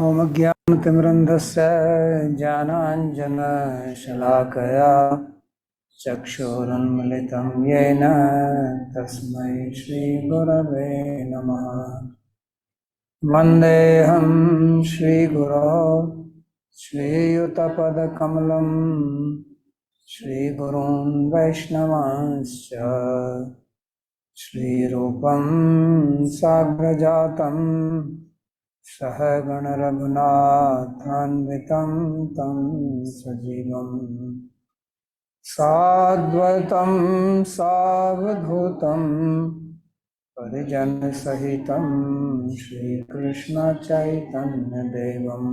ॐ ज्ञानतिमिरन्धस्य ज्ञानाञ्जनशलाकया चक्षुरुन्मिलितं येन तस्मै श्रीगुरवे नमः। वन्देऽहं श्रीगुरो श्रीयुतपदकमलं श्रीगुरून् वैष्णवांश्च श्रीरूपं साग्रजातं सहगण रघुनाथान्वितं तं सजीवं साद्वैतं सावधूतं परिजनसहितं श्रीकृष्णचैतन्यदेवं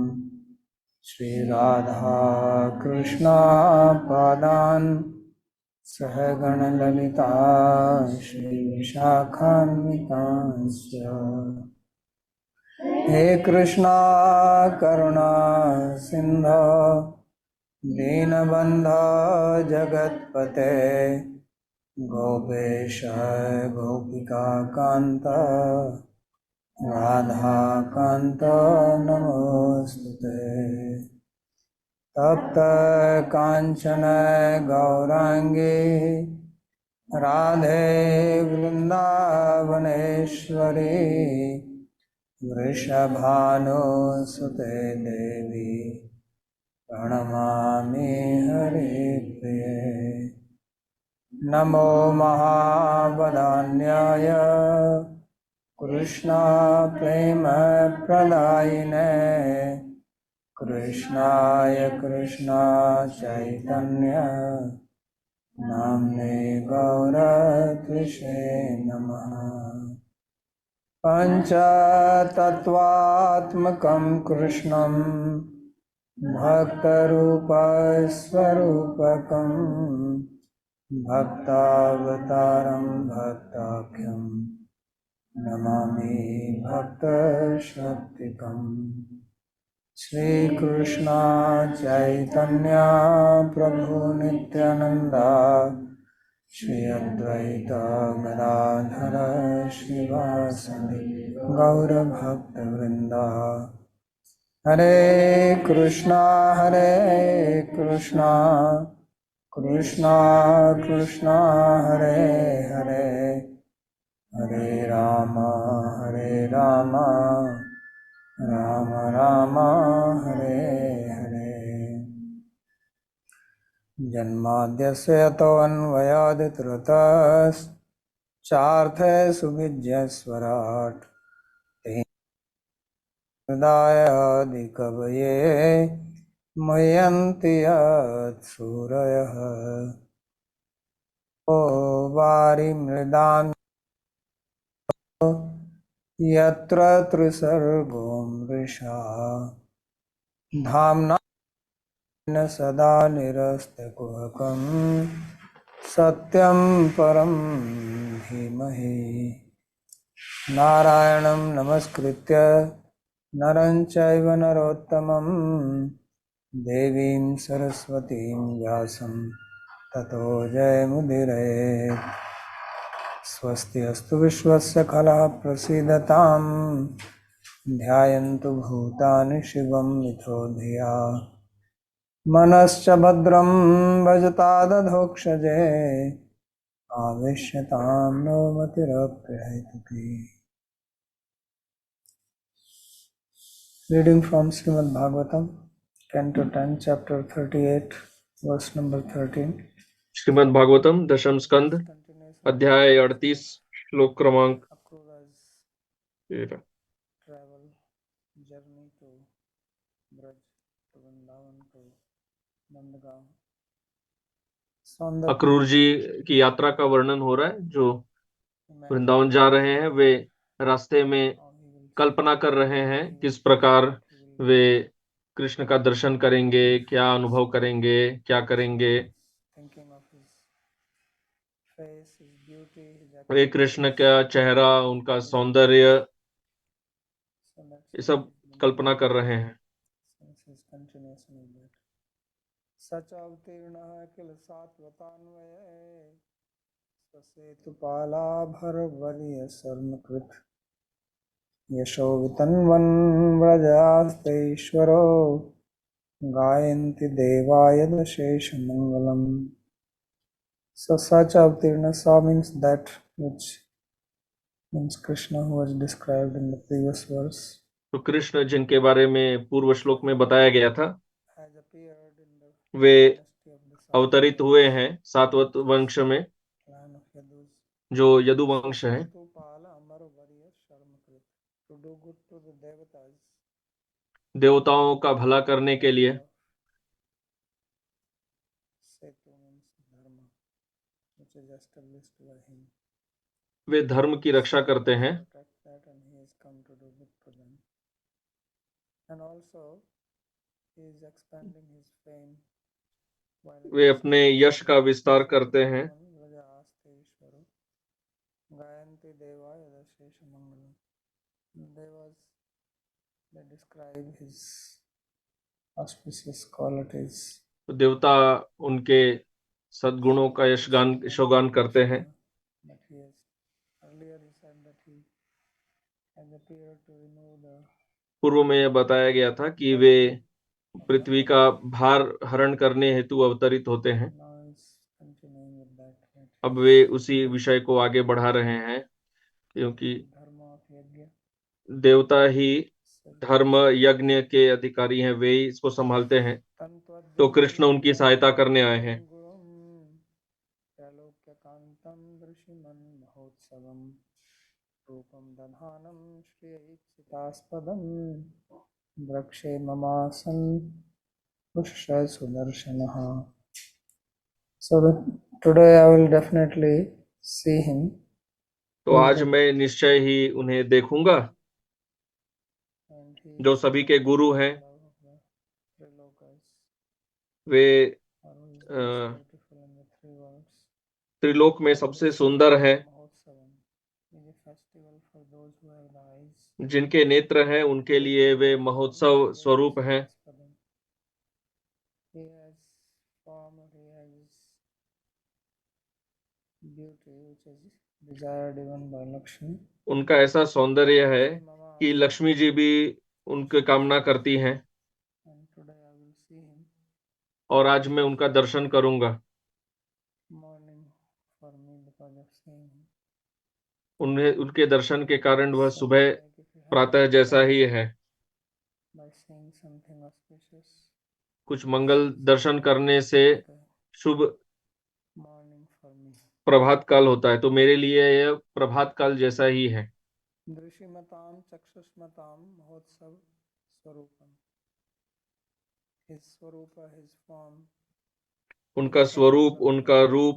श्रीराधाकृष्णपादान् सहगण ललिता श्रीविशाखान्वितांश्च। हे कृष्णा करुणा सिंधो दीनबन्धो जगत्पते गोपेश गोपिकान्त राधाकान्त नमोस्तुते। तप्त कांचन गौरांगी राधे वृंदावनेश्वरी वृषभानुसुते देवी प्रणमामि हरिप्रिये। नमो महावदान्याय कृष्णा प्रेम प्रदायिने कृष्णाय कृष्णा चैतन्य नाम्ने गौरत्रिषे नमः। पञ्चतत्त्वात्मकं कृष्णं भक्तरूपस्वरूपकं भक्तावतारं भक्ताख्यं नमामि भक्तशक्तिकम्। श्रीकृष्ण चैतन्य प्रभु नित्यानंदा श्री अद्वैत गदाधर श्रीवासदि गौरभक्तवृंदा। हरे कृष्णा कृष्णा कृष्णा हरे हरे हरे राम राम राम हरे हरे। जन्माद्यस्य यतोऽन्वयादितरतश्चार्थे सुविद्यस्वराट् हृदायादिकवये मय्यन्ति यत्सूरयः। ओ वारिमृदां यत्र त्रिसर्गो मृषा धाम्ना सदा निरस्तकुहकं सत्यं परं धीमहि। नारायणं नमस्कृत्य नरं चैव नरोत्तमं देवीं सरस्वतीं व्यासं ततो जयमुदीरयेत्। स्वस्ति अस्तु विश्वस्य खलः प्रसीदतां ध्यायन्तु भूतानि शिवं मिथो धिया मनश्च भद्रं भजतादधोक्षजे आवेश्यतां no मतिरप्यहैतुकी। Reading from Srimad Bhagavatam, Canto 10, Chapter 38, Verse number 13. Shrimad Bhagavatam दशम स्कंद अध्याय 38 श्लोक क्रमांक 13। Travel journey to Braj to Vrindavan to Nandgaon. Akrur जी की यात्रा का वर्णन हो रहा है। जो वृंदावन जा रहे हैं वे रास्ते में कल्पना कर रहे हैं किस प्रकार वे कृष्ण का दर्शन करेंगे, क्या अनुभव करेंगे, क्या करेंगे। वे कृष्ण का चेहरा, उनका सौंदर्य, ये सब कल्पना कर रहे हैं। सच अवतीर्ण किल सात्वतान्वये स्वसेतुपालाभर बलिय शर्मकृत यशो वितन्वन् व्रजास्तेश्वरो गायन्ति देवाय दशेषमङ्गलम्. So such Avtirnasa means that which means Krishna who was described in the previous verse तो कृष्ण जिनके बारे में पूर्व श्लोक में बताया गया था has appeared in the way dynasty of the अवतरित हुए हैं सातवत वंश में, clan of Yadus. जो यदु वंश है. Satupala Amar Varya Sharmakrit. To do good to the devatas. देवताओं का भला करने के लिए. Setu means dharma, which is established by him. वे धर्म की रक्षा करते हैं. Protect that and he has come to do good to them. And also he is expanding his fame. वे अपने यश का विस्तार करते हैं. गायन्ति देवाय दशेषमंगलम्. Devas, they describe his auspicious qualities. तो देवता उनके सद्गुणों का यशगान करते हैं. But he has earlier he said that he has appeared to remove the पूर्व में यह बताया गया था कि वे पृथ्वी का भार हरण करने हेतु अवतरित होते हैं. now is continuing with that. अब वे उसी विषय को आगे बढ़ा रहे हैं, क्योंकि Dharma of yajna. देवता ही धर्म यज्ञ के अधिकारी हैं, वे ही इसको संभालते हैं. तो कृष्ण उनकी सहायता करने आए हैं. त्रैलोक्यकान्तं दृशिमन् महोत्सवम् रूपं दधानं श्रियैक्षितास्पदं द्रक्षे ममासन् पुष्य सुदर्शनः. So today I will definitely see him. तो आज मैं निश्चय ही उन्हें देखूंगा, जो सभी के गुरु हैं. वे त्रिलोक में सबसे सुंदर है. जिनके नेत्र हैं उनके लिए वे महोत्सव स्वरूप हैं. उनका ऐसा सौंदर्य है कि लक्ष्मी जी भी उनकी कामना करती हैं. और आज मैं उनका दर्शन करूंगा. उन्हें उनके दर्शन के कारण वह सुबह प्रातः जैसा ही है. कुछ मंगल दर्शन करने से शुभ प्रभात काल होता है, तो मेरे लिए यह प्रभात काल जैसा ही है. दृशिमतां चक्षुष्मतां महोत्सव स्वरूपम. His swarupa, his form. उनका स्वरूप, उनका रूप,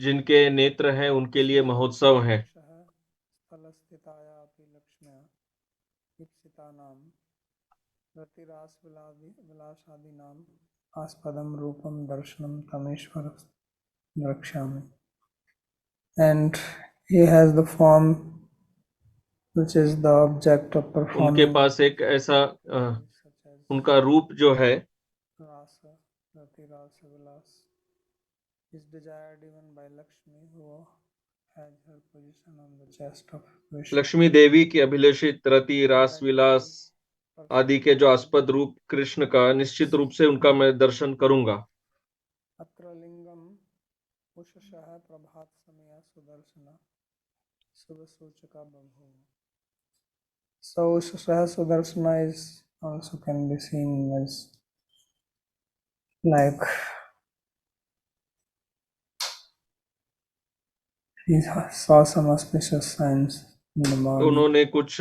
जिनके नेत्र हैं उनके लिए महोत्सव है. आस्पदम रूपम दर्शनम Tameshwar द्रक्ष्यामि. And he has the form which is the object of performing. उनके पास एक ऐसा उनका रूप जो है, Rasa, Rati Rasa Vilas, is desired even by Lakshmi, who has her position on the chest of Vishnu. Lakshmi देवी की अभिलषित रति रास विलास आदि के जो आस्पद रूप कृष्ण का, निश्चित रूप से उनका मैं दर्शन करूंगा. अत्र लिंगम उषसः प्रभात समय सुदर्शना शुभ सूचका बभूव. So उषसः Sudarshana is also can be seen as like he saw some auspicious signs in the morning. उन्होंने कुछ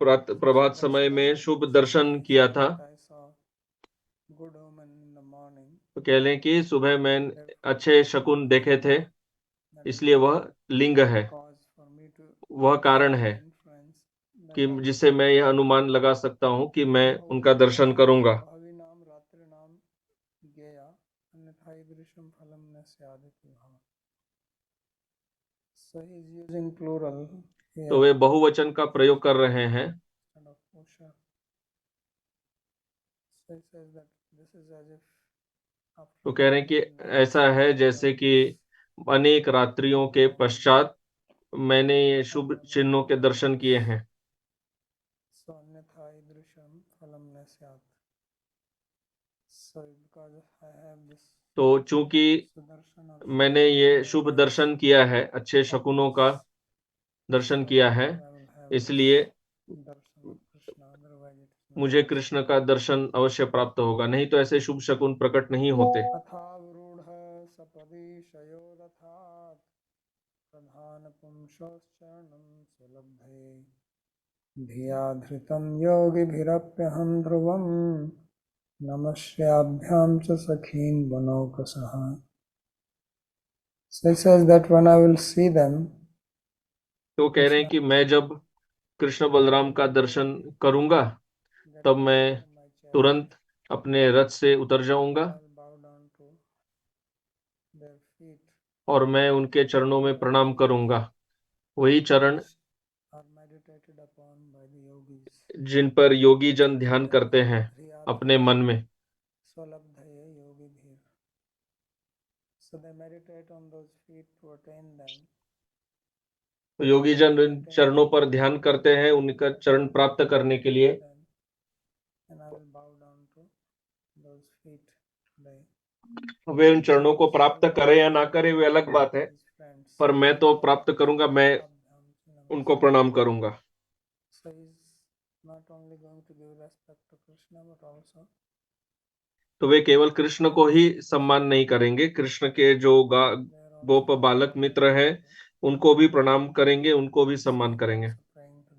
प्रभात समय में शुभ दर्शन किया था. Good omen in the morning. तो कह लें कि सुबह में अच्छे शकुन देखे थे, इसलिए वह लिंग है. वह कारण है कि जिससे मैं यह अनुमान लगा सकता हूं कि मैं उनका दर्शन करूंगा. तो वे बहुवचन का प्रयोग कर रहे हैं. तो कह रहे हैं कि ऐसा है जैसे कि अनेक रात्रियों के पश्चात मैंने ये शुभ चिन्हों के दर्शन किए हैं. phalam na syat. So because I have this तो चूंकि sudarshan of मैंने ये शुभ दर्शन किया है, अच्छे शकुनों का दर्शन किया है, I will have इसलिए darshan of Krishna, otherwise it is not. मुझे कृष्ण का दर्शन अवश्य प्राप्त होगा, नहीं तो ऐसे शुभ शकुन प्रकट नहीं होते। अथा विरूढ़ सपदि शयोरथात् प्रधान पुंसश्चरणं सुलभे धिया धृतं योगिभिरप्यहं ध्रुवं नमस्याभ्यां च सखीन् वनौकसः. So it says that when I will see them, तो कह रहे हैं कि मैं जब कृष्ण बलराम का दर्शन करूंगा तब मैं तुरंत अपने रथ से उतर जाऊंगा I will bow down to their feet और मैं उनके चरणों में प्रणाम करूंगा, वही चरण are meditated upon by the yogis. जिन पर योगी जन ध्यान करते हैं अपने मन में। Swalabdhaye yogibhir. So they meditate on those feet to attain them. तो योगी जन इन चरणों पर ध्यान करते हैं उनका चरण प्राप्त करने के लिए। And I will bow down to those feet today. वे उन चरणों को प्राप्त करें या ना करें वे अलग बात है, His friends. पर मैं तो प्राप्त करूंगा, मैं उनको प्रणाम करूंगा। So he's not only going to give respect to Krishna but also तो वे केवल कृष्ण को ही सम्मान नहीं करेंगे, कृष्ण के जो गोप बालक मित्र हैं उनको भी प्रणाम करेंगे, उनको भी सम्मान करेंगे,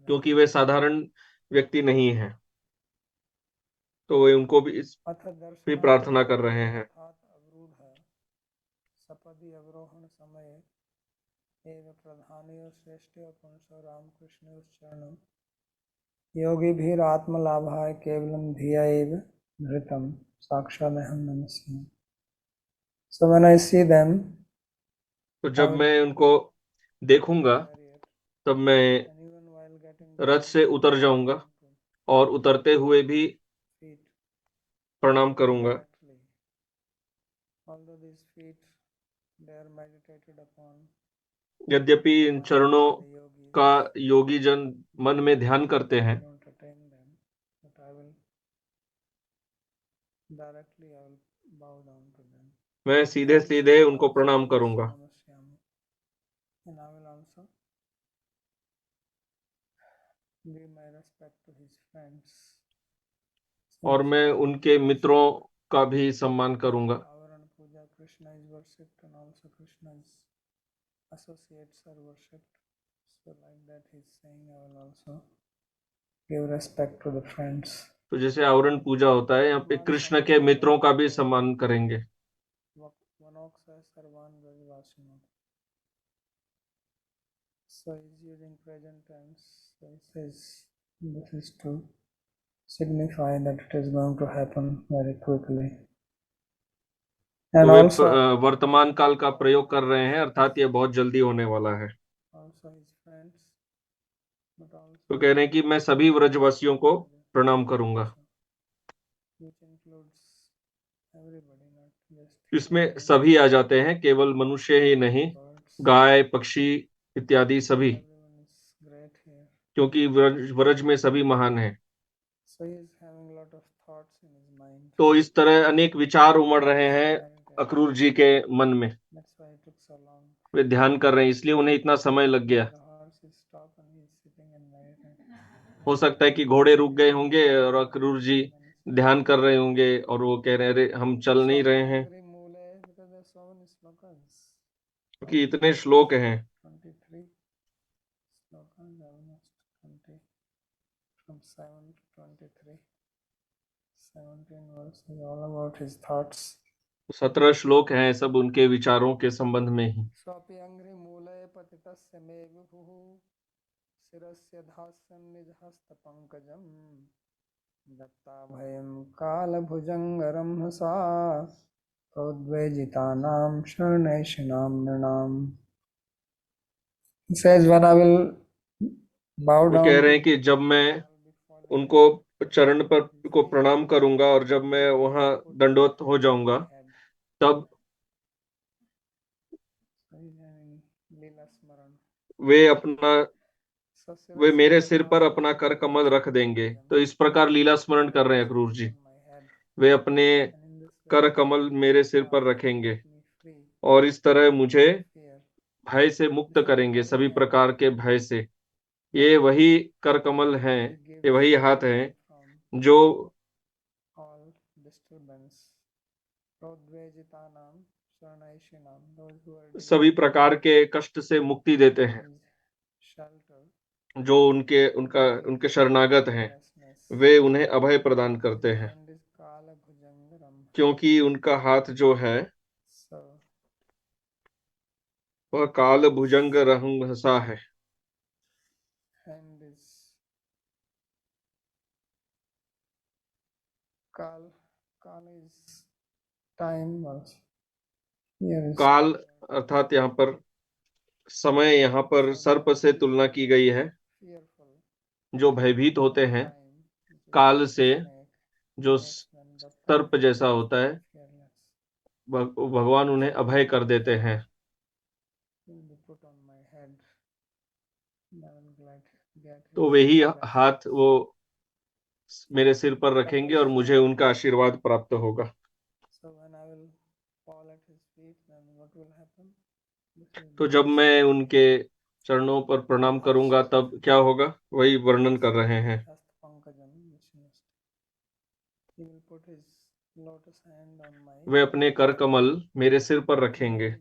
क्योंकि वे साधारण व्यक्ति नहीं हैं, तो वे उनको भी प्रार्थना कर रहे हैं। सपदि अवरोहण समय एव प्रधानयो श्रेष्ठयो पुंसो रामकृष्णयो चरणम योगिभिर आत्मलाभाय केवलम धिया एव धृतम साक्षादहम नमस्यामि. So when I see them, तो जब मैं उनको देखूंगा तब मैं रथ से उतर जाऊंगा और उतरते हुए भी प्रणाम करूंगा। यद्यपि इन चरणों का योगी जन मन में ध्यान करते हैं, मैं सीधे सीधे उनको प्रणाम करूंगा और मैं उनके मित्रों का भी सम्मान करूंगा। associates are worshipped. So like that he's saying I will also give respect to the friends. तो जैसे आवरण पूजा होता है, यहाँ पे कृष्ण के मित्रों का भी सम्मान करेंगे। So he's using present tense. So he says this is to signify that it is going to happen very quickly. तो वे वर्तमान काल का प्रयोग कर रहे हैं, अर्थात ये बहुत जल्दी होने वाला है। तो कह रहे हैं कि मैं सभी व्रजवासियों को प्रणाम करूंगा। इसमें सभी आ जाते हैं, केवल मनुष्य ही नहीं, गाय पक्षी इत्यादि सभी, क्योंकि व्रज में सभी महान हैं। तो इस तरह अनेक विचार उमड़ रहे हैं अक्रूर जी के मन में, वे ध्यान कर रहे हैं, इसलिए उन्हें इतना समय लग गया। हो सकता है कि घोड़े रुक गए होंगे और अक्रूर जी ध्यान कर रहे होंगे और वो कह रहे हैं अरे हम चल नहीं रहे हैं, क्योंकि इतने श्लोक हैं। From 7 to 23, 17 verses all about his thoughts. 17 श्लोक हैं, सब उनके विचारों के संबंध में ही। स्वापि अंघ्रि मूले पतितस्य मे विभुः शिरस्य धास्यं निजहस्त पंकजम् दत्ताभयं कालभुजङ्गरंहसा प्रोद्वेजितानां शरणैषिणां नृणाम्. He says when I will bow वो down, कह रहे हैं कि जब मैं उनको चरण पर को प्रणाम करूंगा और जब मैं वहां दंडवत हो जाऊंगा तब वे अपना वे मेरे सिर पर अपना कर कमल रख देंगे। तो इस प्रकार लीला स्मरण कर रहे हैं अक्रूर जी। वे अपने कर कमल मेरे सिर पर रखेंगे और इस तरह मुझे भय से मुक्त करेंगे, सभी प्रकार के भय से। ये वही कर कमल हैं, ये वही हाथ हैं जो सभी प्रकार के कष्ट से मुक्ति देते हैं। जो उनके शरणागत हैं, वे उन्हें अभय प्रदान करते हैं, क्योंकि उनका हाथ जो है वह काल भुजंग रहसा है। काल अर्थात यहाँ पर समय, यहाँ पर सर्प से तुलना की गई है। जो भयभीत होते हैं काल से, जो सर्प जैसा होता है, भगवान उन्हें अभय कर देते हैं। तो वही हाथ वो मेरे सिर पर रखेंगे और मुझे उनका आशीर्वाद प्राप्त होगा। तो जब मैं उनके चरणों पर प्रणाम करूंगा तब क्या होगा, वही वर्णन कर रहे हैं। वे अपने कर कमल मेरे सिर पर रखेंगे।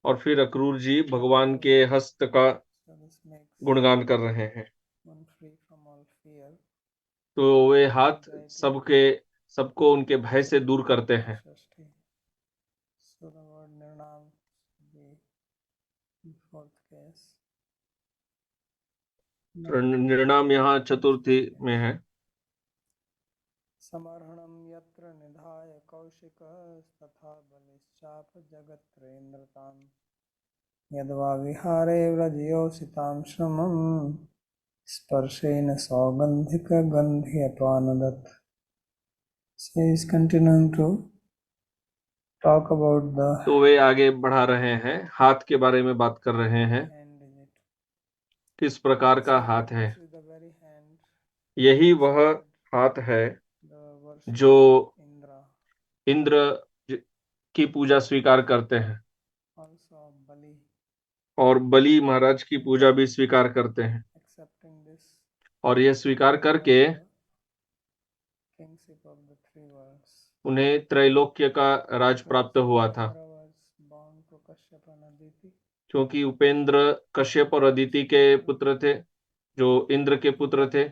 और फिर अक्रूर जी भगवान के हस्त का गुणगान कर रहे हैं। तो वे हाथ सबको उनके भय से दूर करते हैं। निर्णाम यहाँ चतुर्थी में है। समर्हणम यत्र निधाय कौशिक तथा बलिश्चाप जगत्रेन्द्रताम यद्वा विहारे व्रजयोषितां श्रमं स्पर्शेन सौगंधिक गंध्यपानदत्। So he is continuing to talk about the तो वे आगे बढ़ा रहे हैं, हाथ के बारे में बात कर रहे हैं, किस प्रकार का हाथ है। यही वह हाथ है जो इंद्र की पूजा स्वीकार करते हैं और बलि महाराज की पूजा भी स्वीकार करते हैं। और यह स्वीकार करके उन्हें त्रैलोक्य का राज प्राप्त हुआ था, क्योंकि उपेंद्र कश्यप और अदिति के पुत्र थे, जो इंद्र के पुत्र थे।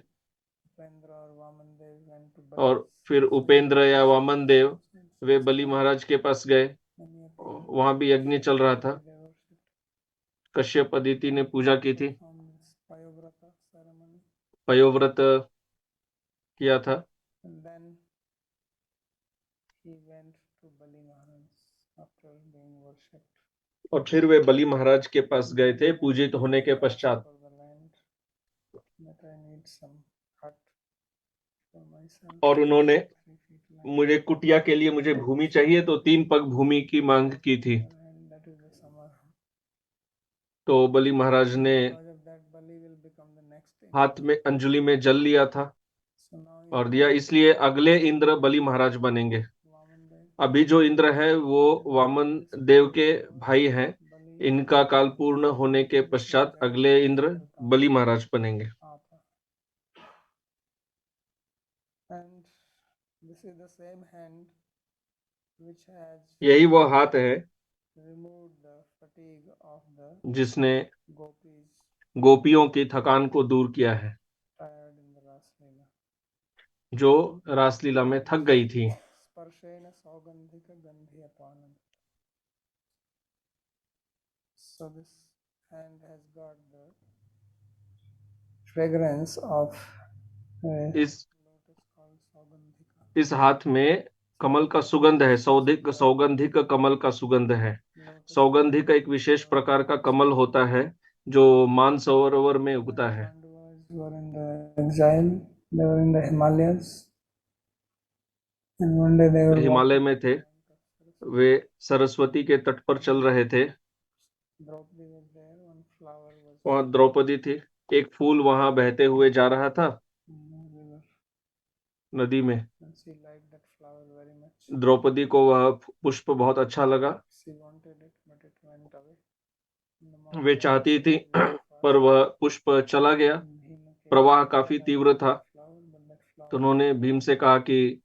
और फिर उपेंद्र या वामन देव वे बलि महाराज के पास गए, वहां भी यज्ञ चल रहा था। कश्यप अदिति ने पूजा की थी, पयोव्रत किया था। और फिर वे बलि महाराज के पास गए थे पूजित होने के पश्चात। और उन्होंने मुझे कुटिया के लिए मुझे भूमि चाहिए, तो 3 पग भूमि की मांग की थी। तो बलि महाराज ने हाथ में अंजलि में जल लिया था और दिया, इसलिए अगले इंद्र बलि महाराज बनेंगे। अभी जो इंद्र है वो वामन देव के भाई हैं। इनका काल पूर्ण होने के पश्चात अगले इंद्र बलि महाराज बनेंगे। यही वो हाथ है जिसने गोपियों की थकान को दूर किया है, जो रासलीला में थक गई थी। इस हाथ में कमल का सुगंध है, सौगंधिक कमल का सुगंध है। सौगंधिक एक विशेष प्रकार का कमल होता है जो मानसरोवर में उगता है। हिमालय में थे, वे सरस्वती के तट पर चल रहे थे। वहां द्रौपदी थी। एक फूल वहां बहते हुए जा रहा था river, नदी में। and she liked that flower very much. Draupadi को वह पुष्प बहुत अच्छा लगा। She wanted it, but it went away. And the way Mahabharata चाहती was थी very पर fast. वह पुष्प चला गया। And Bhima came प्रवाह and काफी said, "I तीव्र want था। that flower, but that तो flower उन्होंने went भीम away." से कहा कि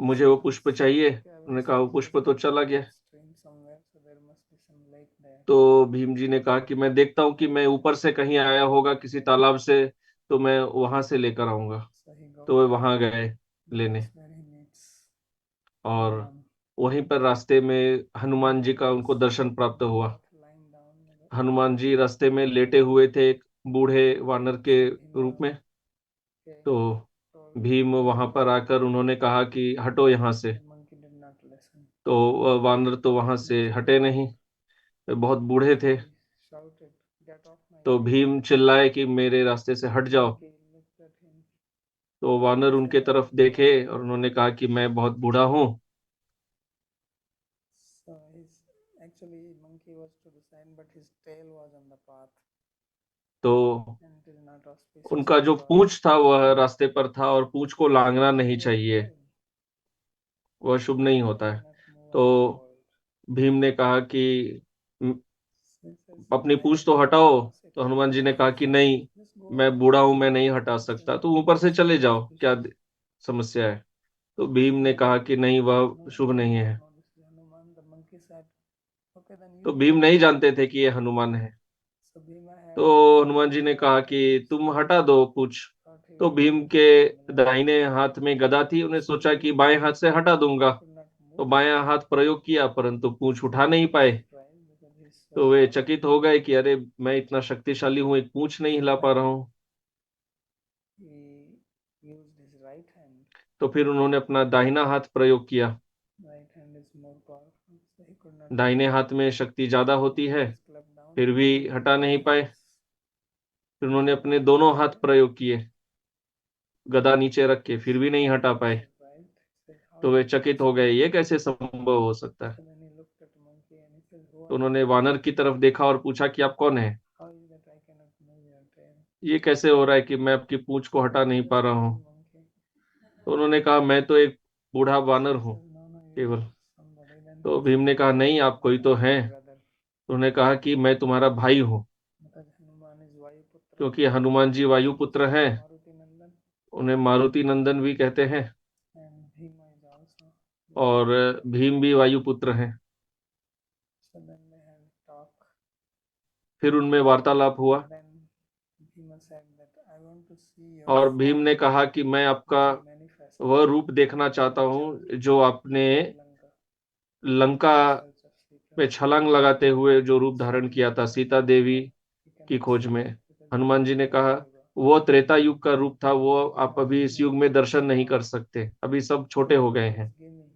मुझे वो पुष्प She चाहिए। said, "Okay, I will उन्होंने कहा वो search पुष्प this तो book चला गया। stream somewhere, so there must be some lake there." तो भीम जी ने कहा कि मैं देखता हूँ कि मैं ऊपर से कहीं आया होगा किसी तालाब से, तो मैं वहां से लेकर आऊंगा। So he got तो वे there. वहां गए The लेने। place where he meets और Hanuman. वहीं पर रास्ते में हनुमान जी का उनको दर्शन प्राप्त हुआ। Both lying down in the Hanuman ji रास्ते में लेटे हुए थे एक बूढ़े वानर के So रूप में। came, तो told भीम वहां पर आकर उन्होंने कहा कि हटो यहाँ से। the monkey did not listen. तो वह वानर तो वहां से हटे नहीं, वे बहुत बूढ़े थे। He shouted, "Get off my तो way." भीम चिल्लाए कि मेरे रास्ते से हट जाओ। Monkey looked at him. तो वानर उनके तरफ देखे और उन्होंने कहा कि मैं बहुत बूढ़ा हूँ। So his actually monkey was to the side, but his tail was on the path, तो and it is not auspicious उनका जो because पूंछ था वह रास्ते पर था और पूंछ को लांघना नहीं he was चाहिए, bold. वह शुभ नहीं He होता did है। not move तो on the bold. भीम ने कहा कि "म- So he says, अपनी "I पूंछ am तो old, हटाओ।" no तो sitting. हनुमान जी ने कहा कि नहीं, Just go मैं ahead. बूढ़ा हूं, मैं नहीं हटा This is सकता, तो not ऊपर से चले जाओ, क्या auspicious. समस्या है। तो भीम ने कहा कि नहीं, वह No, शुभ no, नहीं no, है। no. This is Hanuman. The monkey said, "Okay, then तो you भीम go." नहीं जानते थे कि ये हनुमान है। So Bhima had तो हनुमान जी ने कहा कि तुम हटा दो पूंछ। thought he तो will भीम take के it from the left. दाहिने हाथ में गदा थी, उन्हें सोचा कि बाएं हाथ से हटा दूंगा। Could not तो move. बायां हाथ प्रयोग किया परंतु पूंछ उठा नहीं पाए। Surprised because he's so तो वे tall. चकित हो गए कि अरे, मैं इतना शक्तिशाली हूं, एक पूंछ नहीं हिला पा रहा हूं। He used his right hand. तो फिर उन्होंने अपना दाहिना हाथ प्रयोग किया। Right hand is more powerful, so he could not दाहिने move. हाथ में शक्ति ज्यादा होती है, Just clapped down. फिर भी हटा नहीं पाए। फिर उन्होंने अपने दोनों हाथ प्रयोग किए गदा नीचे रख के, फिर भी नहीं हटा पाए। Surprised. Said, "How तो is वे it चकित हो possible?" गए, ये कैसे संभव हो सकता है। So then he looked at the monkey and he said, "Who तो are उन्होंने you? वानर की तरफ देखा और पूछा कि आप कौन है। How is that I cannot move your tail?" ये कैसे हो रहा है कि मैं आपकी पूंछ को हटा नहीं पा Just रहा an हूँ। old monkey. तो उन्होंने कहा मैं तो एक बूढ़ा वानर He हूँ says, "No, no, you केवल। are somebody." Then तो he भीम said, ने कहा नहीं, आप कोई "I तो am हैं। your brother." उन्होंने कहा कि मैं तुम्हारा भाई हूँ, Because Hanuman is Vayuputra क्योंकि हनुमान जी वायुपुत्र हैं। Maruti Nandan, उन्हें मारुति नंदन भी कहते हैं। and Bhima is also और Vayuputra. भीम भी वायुपुत्र हैं। So then they had a talk. फिर उनमें वार्तालाप हुआ Then Bhima said that I want to see your और भीम form ने कहा कि मैं आपका which you manifested वह रूप देखना चाहता in हूँ जो आपने Lanka Lanka in search of Sita. में छलांग लगाते हुए जो रूप So धारण किया Bhima था said Sita that Devi he की cannot खोज see में। that because this Hanuman is जी ने Treta कहा Yuga. वो त्रेता युग का रूप था, वो आप अभी इस युग में दर्शन नहीं कर सकते, अभी सब छोटे हो गए हैं। Please give me.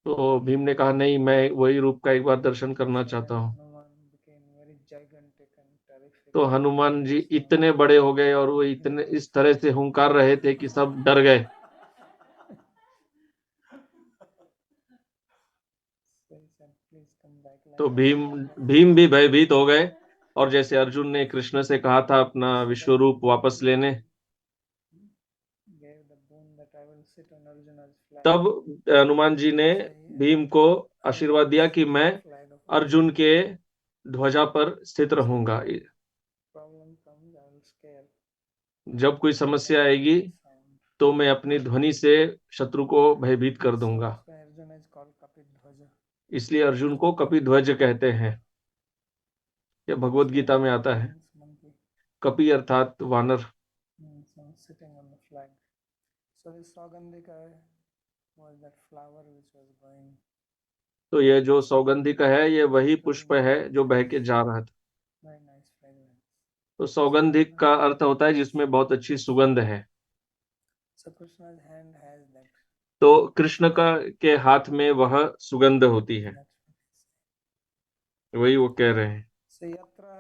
तो भीम ने कहा नहीं, मैं वही रूप का एक बार दर्शन करना So चाहता then हूँ। Hanuman became very gigantic and terrific. तो हनुमान जी इतने बड़े हो गए और वो इतने इस तरह से हुंकार रहे थे कि सब डर गए। So he said, "Please come back like तो I Bhim come back." Bhim भी भयभीत हो गए। और जैसे अर्जुन ने कृष्ण से कहा था अपना So विश्व then रूप वापस he लेने, gave the boon that I will sit on Arjuna's flag. तब हनुमान जी ने भीम को I will आशीर्वाद दिया कि sit on मैं the flag of Arjun Arjuna. के ध्वजा पर स्थित So रहूंगा। whenever problem comes, I will scare जब कोई समस्या by आएगी my sound. तो मैं अपनी ध्वनि से शत्रु को भयभीत कर So दूंगा। that's why Arjuna is called Kapidhwaja. इसलिए अर्जुन को कपिध्वज कहते हैं। यह भगवत So गीता में आता Kapi है। means monkey. कपि अर्थात वानर। So sitting on the flag. So this Saugandhika was that flower which was going. तो ये जो सौगंधिक है, ये वही Very पुष्प है जो बह के जा रहा था। very nice fragrance. तो सौगंधिक का अर्थ होता है जिसमें बहुत अच्छी सुगंध है। So Krishna's hand has that. तो कृष्ण का के हाथ में वह सुगंध होती है, That's what he said. वही वो कह रहे हैं। So yatra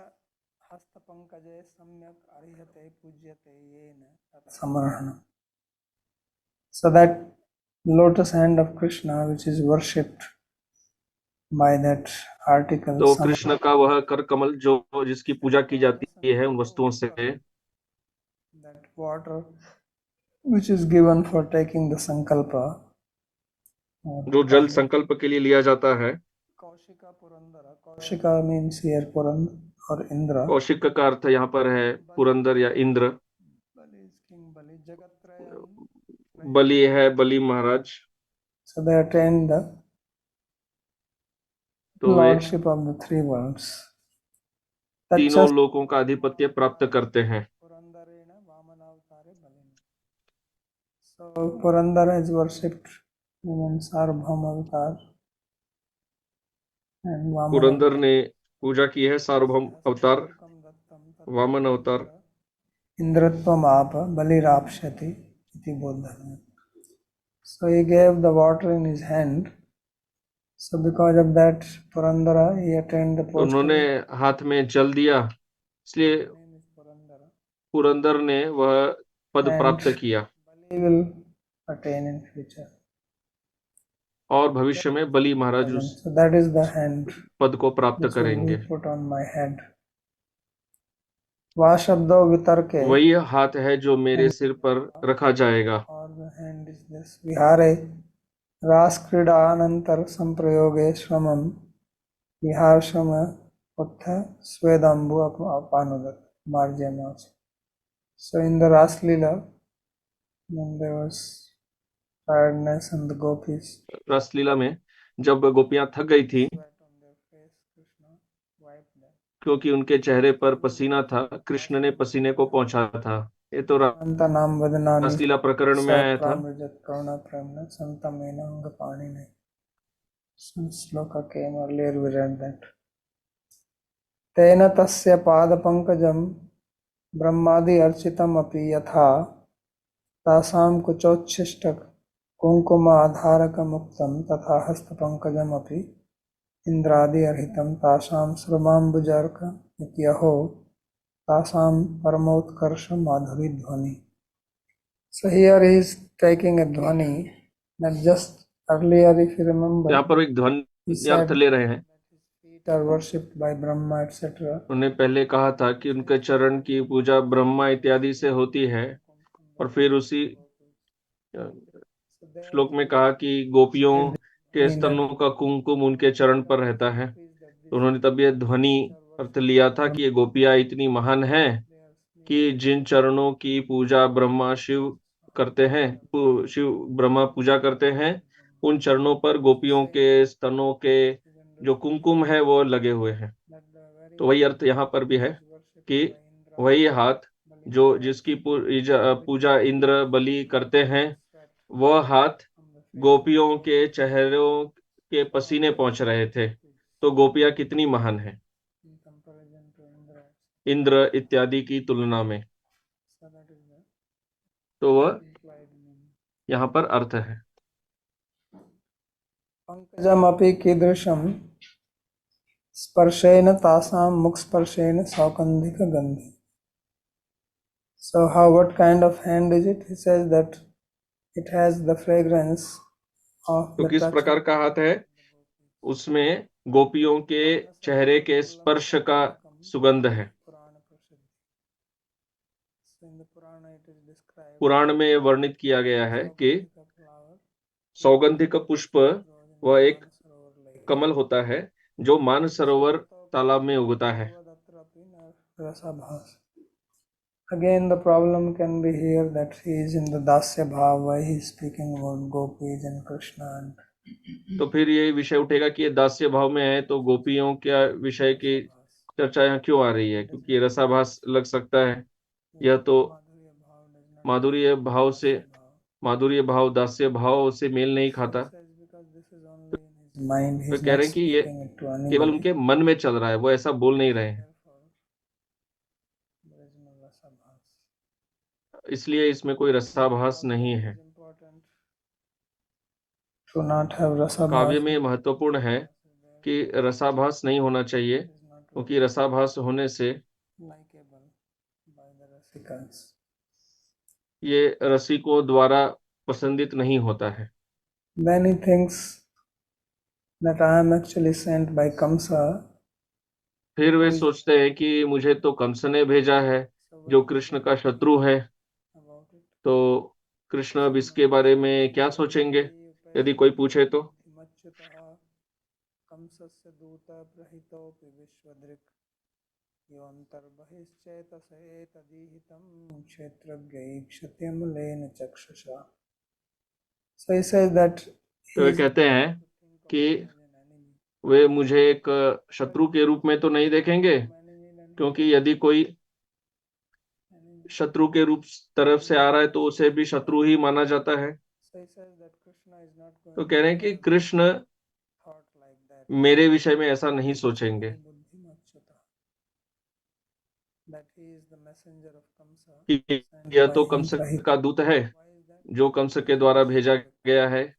hasta pankaje samyak arihate pujyate yena tat samarana. So that lotus hand of Krishna which is worshipped by that article, तो some कृष्ण का वह कर कमल जो जिसकी पूजा की जाती है उन वस्तुओं से, that water which is given for taking the sankalpa, जो जल संकल्प के लिए लिया जाता है। Kaushika Purandara. Kaushika means here Purandar or Indra. Kaushik का अर्थ यहाँ पर है पुरंदर या Indra. Bali is King Bali. Jagatrayam. बलि है बलि महाराज। So they attained the तो वे lordship of the three worlds. तीनों Tachas लोकों का आधिपत्य प्राप्त करते हैं। Purandarena Vamanavtare Balina. So Purandara is worshipped in Sarvabhaum avatar and Vamana. Purandar ने पूजा की है सार्वभौम अवतार, वामन अवतार। Indratvam apa balirapshati iti bodhana. So he gave the water in his hand. So because of that Purandara, he attained the तो post. उन्होंने हाथ में जल दिया, इसलिए Name is Purandara. पुरंदर ने वह पद And प्राप्त किया Bali will attain in future. और भविष्य में बलि महाराज उस So that is the hand पद को प्राप्त which will करेंगे। be put on my head. Va shabdo vitarke. वही हाथ है जो मेरे सिर पर रखा जाएगा। Or the hand is this. Vihare ras krida anantar samprayoge shramam vihar shama uttha svedambu apanudat marjamas. So in the Ras Leela, when there was tiredness and the gopis रासलीला में जब गोपियां थक गई थी sweat on their face, Krishna wiped them. क्योंकि उनके चेहरे पर पसीना था, कृष्ण ने पसीने को पोंछा था। ये तो Santanam vadnani रासलीला प्रकरण में आया था। pramrijat karuna premna santamena angapani. Some sloka came earlier, we read that. Tena tasya pada pankajam brahmadi architam api yatha tasam kuchochishtak kunkuma adharaka muktam tatha hasta pankajam api इंद्रादि अर्हितम तासाम श्रमाम्बुजार्क इत्यहो तासाम परमोत्कर्ष माधुरी ध्वनि. So here he is taking a dhvani, not just earlier if you remember. यहाँ पर एक ध्वनि अर्थ ले रहे हैं। Feet are worshipped by Brahma etc. उन्हें पहले कहा था कि उनके चरण की पूजा ब्रह्मा इत्यादि से होती है, और फिर उसी श्लोक में कहा कि गोपियों के स्तनों का कुमकुम उनके चरण पर रहता है। तो उन्होंने तब यह ध्वनि अर्थ लिया था कि ये गोपियां इतनी महान हैं कि जिन चरणों की पूजा ब्रह्मा शिव करते हैं, शिव ब्रह्मा पूजा करते हैं, उन चरणों पर गोपियों के स्तनों के जो कुमकुम है वो लगे हुए हैं। तो वही अर्थ यहाँ पर भी है कि वही हाथ जो जिसकी पूजा इंद्र बलि करते हैं, वह हाथ गोपियों के चेहरों के पसीने पहुंच रहे थे। तो गोपियां कितनी महान हैं इंद्र इत्यादि की तुलना में। तो वह यहाँ पर अर्थ है। पंकजम अपि कीदृशम स्पर्शेन तासाम मुख स्पर्शेन सौगंधिक गंधि. So how, what kind of hand is it? He says that it has the fragrance of तो the किस touch. प्रकार का हाथ है? उसमें गोपियों के चेहरे के स्पर्श का सुगंध है। पुराण में वर्णित किया गया है कि सौगंधिक पुष्प वह एक कमल होता है जो मानसरोवर तालाब में उगता है। Again, the problem can be here that he is in the Dasya Bhav, why he is speaking about gopis and Krishna. तो फिर ये विषय उठेगा कि ये दास्य भाव में है, तो गोपियों के विषय की चर्चा यहाँ क्यों आ रही है? क्योंकि ये रसाभास लग सकता है। यह तो माधुर्य भाव से, माधुर्य भाव दास्य भाव से मेल नहीं खाता। तो कह रहे हैं कि ये केवल उनके मन में चल रहा है, वो ऐसा बोल नहीं रहे हैं, इसलिए इसमें कोई रसाभास नहीं है। काव्य में महत्वपूर्ण है कि रसाभास नहीं होना चाहिए, क्योंकि रसाभास होने से ये रसिकों द्वारा पसंदित नहीं होता है। Then he thinks that I am actually sent by Kamsa. फिर वे सोचते हैं कि मुझे तो कंस ने भेजा है, जो कृष्ण का शत्रु है। About it. तो कृष्ण अब इसके बारे में क्या सोचेंगे यदि कोई पूछे तो? बुद्धिमच्युतः कंसस्य दूतः प्रहितोऽपि विश्वदृक् योऽन्तर्बहिश्चेतस एतदीहितं क्षेत्रज्ञैक्षत्यमलेन चक्षुषा. So he says that तो he वे is कहते हैं to think of कि me as an enemy. वे मुझे एक शत्रु के रूप में तो नहीं देखेंगे, क्योंकि यदि कोई शत्रु के रूप तरफ से आ रहा है तो उसे भी शत्रु ही माना जाता है। So he says that Krishna is not तो going कह to रहे हैं कि have Krishna thought like that. मेरे विषय में ऐसा नहीं सोचेंगे बुद्धिमच्युतः. That he is the messenger of Kamsa. कि Sent यह by तो him कंस Prahita. का दूत है, Why is that? जो कंस के द्वारा भेजा गया है।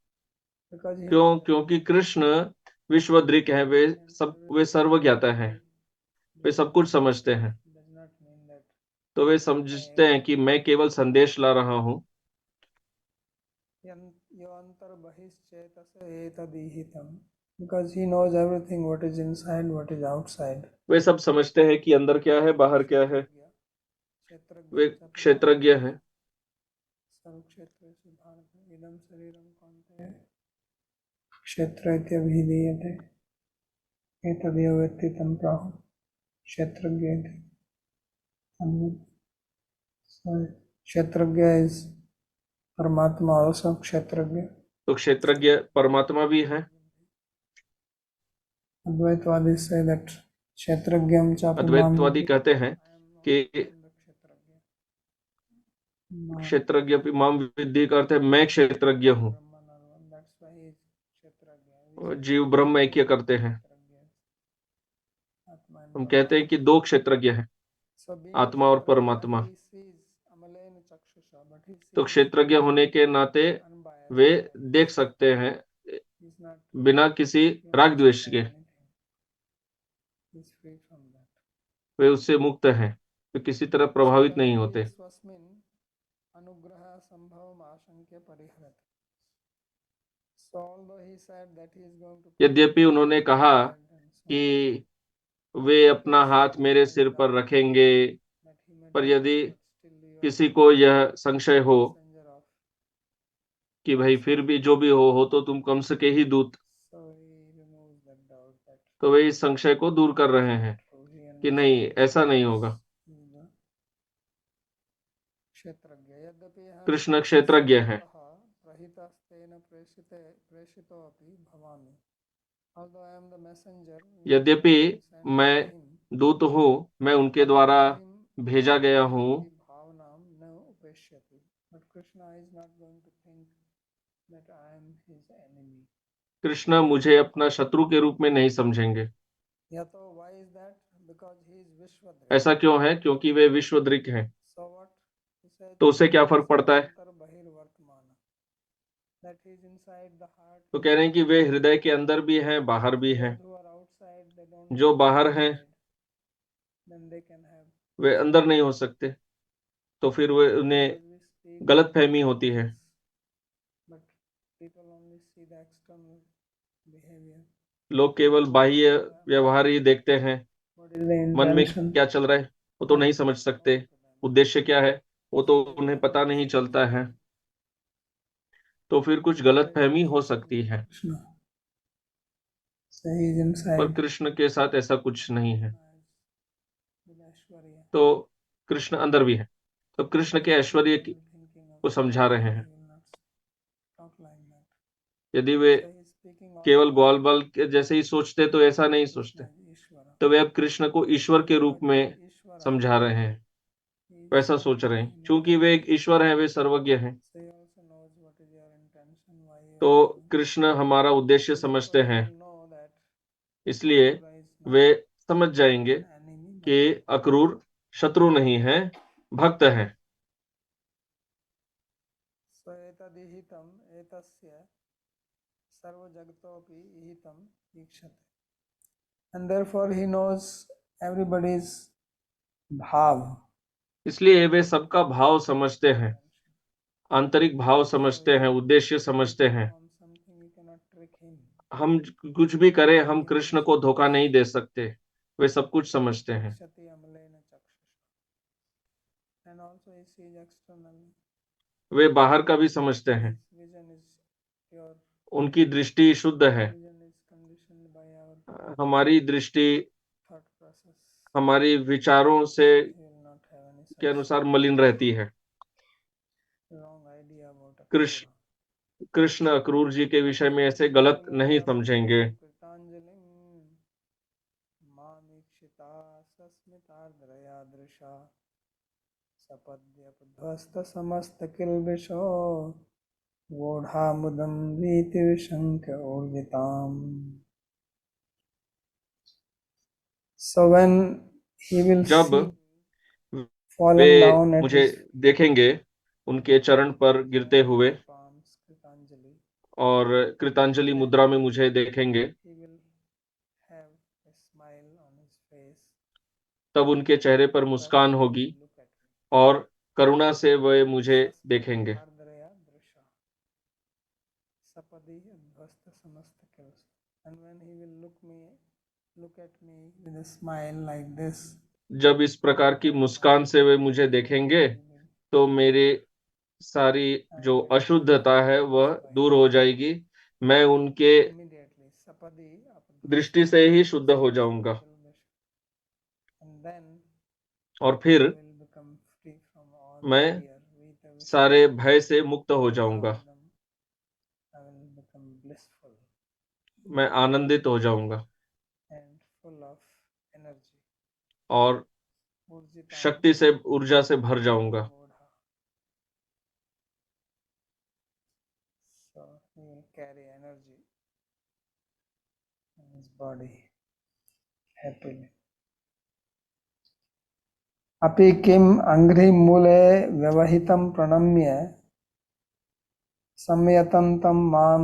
Because he क्यों? क्योंकि कृष्ण विश्वदृक है, वे सर्वज्ञाता हैं, वे सब कुछ समझते हैं। does not mean that तो वे समझते हैं कि मैं केवल संदेश ला रहा हूँ। योऽन्तर्बहिश्चेतस एतदीहितं. Because he knows everything, what is inside, what is outside. वे सब समझते हैं कि अंदर क्या है, बाहर क्या है। वे क्षेत्रज्ञ हैं। सर्वक्षेत्रेषु भारत इदं शरीरं कौन्तेय क्षेत्र इत्यभिधीयते एतदेव वेत्ति तं प्राहुः क्षेत्रज्ञ इति. क्षेत्रज्ञ is परमात्मा, also क्षेत्रज्ञ. तो क्षेत्रज्ञ परमात्मा भी है। अद्वैतवादी say that क्षेत्रज्ञं चापि मां अद्वैतवादी कहते हैं कि क्षेत्रज्ञ भी माम विद्धि करते हैं, मैं क्षेत्रज्ञ हूँ। जीव ब्रह्म ऐक्य करते हैं। हम कहते हैं कि दो क्षेत्रज्ञ हैं, आत्मा और परमात्मा। तो क्षेत्रज्ञ होने के नाते वे देख सकते हैं बिना किसी राग द्वेष के, वे उससे मुक्त हैं, वे किसी तरह प्रभावित नहीं होते। अनुग्रह संभव आशंक्य परिहरत. So although he said that he is going to यद्यपि उन्होंने कहा कि वे अपना हाथ मेरे सिर पर रखेंगे, पर यदि किसी को यह संशय हो कि भाई फिर भी जो भी हो तो तुम कंस के ही दूत, तो वे इस संशय को दूर कर रहे हैं कि नहीं, ऐसा नहीं होगा। कृष्ण क्षेत्रज्ञ है। यद्यपि मैं दूत हूँ, मैं उनके द्वारा भेजा गया हूँ, कृष्ण मुझे अपना शत्रु के रूप में नहीं समझेंगे। ऐसा क्यों है? क्योंकि वे विश्वदृक हैं। तो उससे क्या फर्क पड़ता है? तो कह रहे हैं कि वे हृदय के अंदर भी हैं, बाहर भी हैं। जो बाहर हैं वे अंदर नहीं हो सकते, तो फिर वे उन्हें गलत फहमी होती है। लोग केवल बाह्य व्यवहार ही देखते हैं, मन में क्या चल रहा है वो तो नहीं समझ सकते, उद्देश्य क्या है वो तो उन्हें पता नहीं चलता है, तो फिर कुछ गलत फहमी हो सकती है। पर कृष्ण के साथ ऐसा कुछ नहीं है। तो कृष्ण अंदर भी है। तो कृष्ण के ऐश्वर्य को समझा रहे हैं। यदि वे केवल ग्वाल बाल के जैसे ही सोचते तो ऐसा नहीं सोचते, तो वे अब कृष्ण को ईश्वर के रूप में समझा रहे हैं, वैसा सोच रहे हैं। क्योंकि वे एक ईश्वर हैं, वे सर्वज्ञ हैं, तो कृष्ण हमारा उद्देश्य समझते हैं, इसलिए वे समझ जाएंगे कि अक्रूर शत्रु नहीं है, भक्त है। And therefore he knows everybody's भाव. इसलिए वे सबका भाव समझते हैं, आंतरिक भाव समझते हैं, उद्देश्य समझते हैं। हम कुछ भी करें, हम कृष्ण को धोखा नहीं दे सकते। वे सब कुछ समझते हैं। Pashati amalena chakshusha. And also he sees externally. वे बाहर का भी समझते हैं। His vision is pure. उनकी दृष्टि शुद्ध है। Vision is conditioned by our हमारी दृष्टि thought process. हमारी विचारों से So he will not have any के such अनुसार मलिन रहती है। wrong idea about Krishna Akrura. Krishna Akrur जी के विषय में ऐसे गलत नहीं समझेंगे। Kritanjalim mamikshita sasmitardraya drisha sapadyapdhvasta samasta kilbisho vodhamudam viti vishankya urgitam. So when he will जब see fallen way down at मुझे his देखेंगे उनके चरण पर गिरते हुए palms, Kritanjali, और कृतांजलि मुद्रा में मुझे देखेंगे, he will have a smile on his face. तब उनके चेहरे पर मुस्कान होगी Look at me. और करुणा से वे मुझे देखेंगे। Ardraya drisha. Sapadi advasta samasta kilsa. And when he will look at me with a smile like this, जब इस प्रकार की मुस्कान से वे मुझे देखेंगे तो मेरी सारी जो अशुद्धता है वह दूर हो जाएगी। मैं उनके immediately sapadi दृष्टि से ही शुद्ध हो जाऊंगा and then और I फिर will become free from all मैं fear. Vita सारे भय से मुक्त हो जाऊंगा। I will become blissful मैं आनंदित हो जाऊंगा and full of energy. और Urjitam शक्ति से, ऊर्जा से भर जाऊंगा। bodha. So he will carry energy in his body happily. अपि किम अंघ्रिमूले व्यवहितं प्रणम्य संयतं तं मां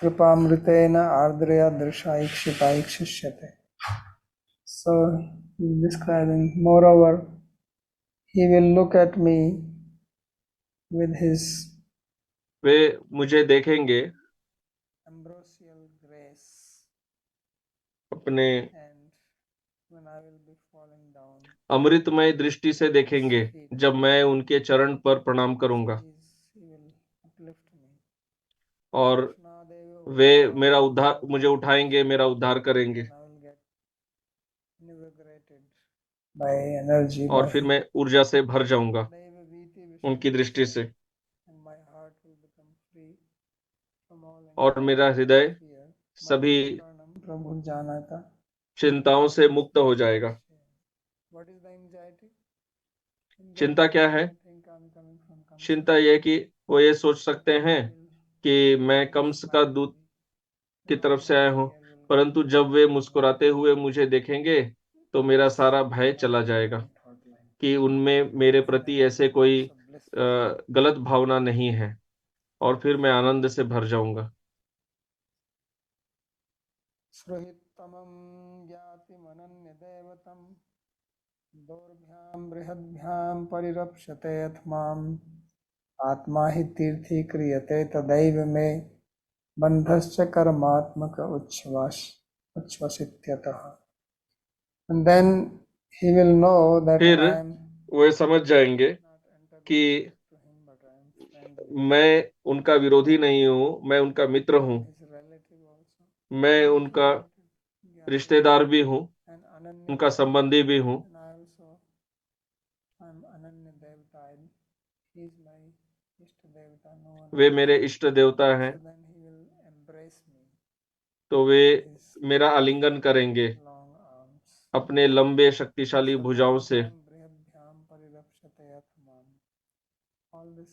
कृपामृतेन आर्द्रया दृशा ईक्षिता ईक्षिष्यते. So he is describing, moreover, he will look at me with his वे मुझे देखेंगे ambrosial grace, अपने and when I will be falling down, अमृतमय दृष्टि से देखेंगे जब मैं उनके चरण पर प्रणाम करूंगा he will uplift me. और Krishnadev वे मेरा उद्धार, मुझे उठाएंगे, मेरा उद्धार करेंगे and I will get invigorated by energy, और by फिर मैं ऊर्जा से भर जाऊंगा Daiva Viti उनकी दृष्टि से, and my heart will become free from all और मेरा हृदय fear. सभी प्रभु जानता. चिंताओं से मुक्त हो जाएगा। What is the anxiety? चिंता क्या है? Think I'm coming from Kamsa. चिंता यह कि वो ये सोच सकते हैं कि मैं कंस का दूत की तरफ से आया हूं, परंतु जब वे मुस्कुराते हुए मुझे देखेंगे तो मेरा सारा भय चला जाएगा कि उनमें मेरे प्रति ऐसे कोई गलत भावना नहीं है और फिर मैं आनंद से भर जाऊंगा। सुहृत्तमं ज्ञातिमनन्य देवतं दोर्भ्यां बृहद्भ्यां परिरप्स्यते यत् माम् आत्मा हि तीर्थी क्रियते तदैव मे बन्धश्च कर्मात्मक उच्छ्वसित्यतः. And then he will know that फिर I am वे समझ जाएंगे कि to him, but I am friend मैं उनका विरोधी नहीं हूँ, मैं उनका मित्र हूँ, his relative also. मैं उनका रिश्तेदार भी हूँ, And Ananya उनका संबंधी भी हूँ। and I also I'm Ananya Devta. He is my Ishta Devta. No one way else. मेरे इष्ट देवता हैं, So then he will embrace me. तो वे His मेरा आलिंगन करेंगे long arms. अपने लंबे शक्तिशाली भुजाओं से। Brihadbhyam parirapshate yatmam. All this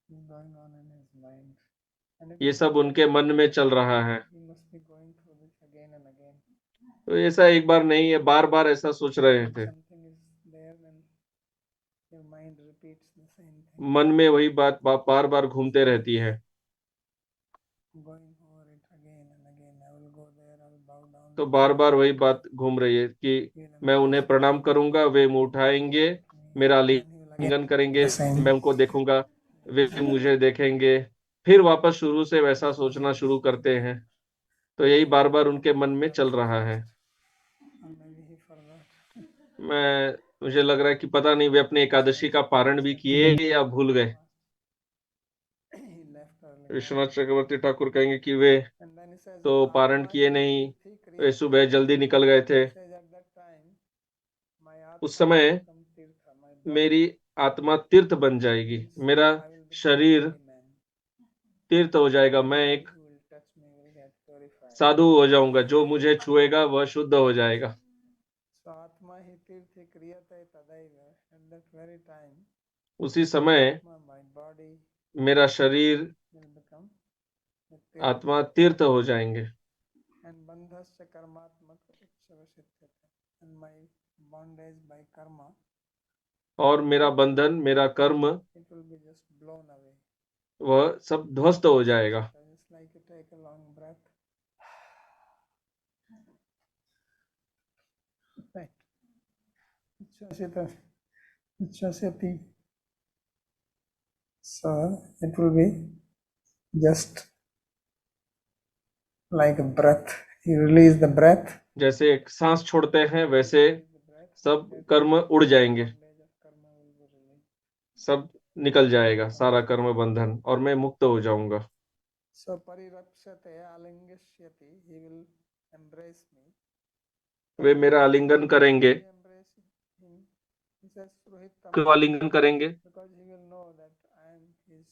is going on in his mind. And it ये is सब उनके मन में चल रहा है। he must be going through this again and again. तो ऐसा एक बार नहीं है, बार बार ऐसा सोच रहे थे। Something is there when your mind repeats the same thing. मन में वही बात बार बार घूमते रहती है। Going over it again and again. I will go there, I will bow down. तो बार बार वही बात घूम रही है कि मैं उन्हें प्रणाम करूंगा, वे मुझे उठाएंगे, मेरा आलिंगन करेंगे, मैं उनको देखूंगा, वे मुझे देखेंगे, फिर वापस शुरू से वैसा सोचना शुरू करते हैं। तो यही बार बार उनके मन में चल रहा है। or maybe he forgot. मुझे लग रहा है कि पता नहीं वे अपने एकादशी का पारण भी किए या भूल गए। He left early Vishwanath morning. चक्रवर्ती ठाकुर कहेंगे कि वे And then he says, तो पारण Atma किए hi नहीं, tithi वे kriyate. सुबह जल्दी निकल गए थे। He says, at that time, my उस Atma will समय become tirtha, my body, मेरी आत्मा तीर्थ बन जाएगी, means मेरा I will become a शरीर holy man. तीर्थ हो जाएगा, मैं Anybody एक who will touch me will get purified. साधु हो जाऊंगा, जो मुझे छुएगा वह शुद्ध हो जाएगा। So Atma hi tirthi kriyate tadaiva. At that very time, उसी समय my body मेरा शरीर, will become a tirtha. आत्मा तीर्थ हो जाएंगे। And bandhasya karmatmaka utsava siddhyate. And my bondage by karma, और मेरा बंधन, मेरा कर्म, it will be just blown away. वह सब ध्वस्त हो जाएगा। Just like you take a long breath. Right. Uchasati. So it will be just like a breath. You release the breath. जैसे एक सांस छोड़ते हैं वैसे सब कर्म उड़ जाएंगे, सब निकल जाएगा, सारा कर्म बंधन, और मैं मुक्त हो जाऊंगा। So parirapsyate alingashyati. He will embrace me. वे मेरा आलिंगन करेंगे। He embraces him. He says Suhitama. क्यों आलिंगन करेंगे? Because he will know that I am his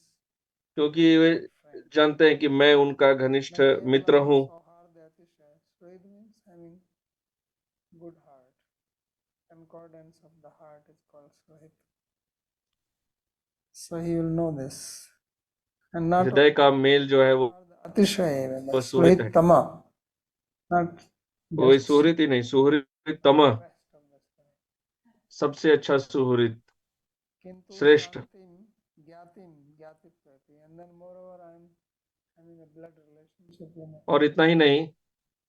क्योंकि वे friend. जानते हैं कि मैं उनका घनिष्ठ मित्र हूँ। Sauharda atishay. Suhit means having good heart. Concordance of the heart is called Suhit. So he will know this. And not हृदय का मेल जो है वो atishay, सुहृत है। Suhitama. Not वही just सुहृत ही नहीं, सुहृतम, best of the spirit. सबसे अच्छा सुहृत, Kintu श्रेष्ठ। Gyatim Gyatitvati. And then moreover I am having a blood relationship with him. और इतना ही नहीं,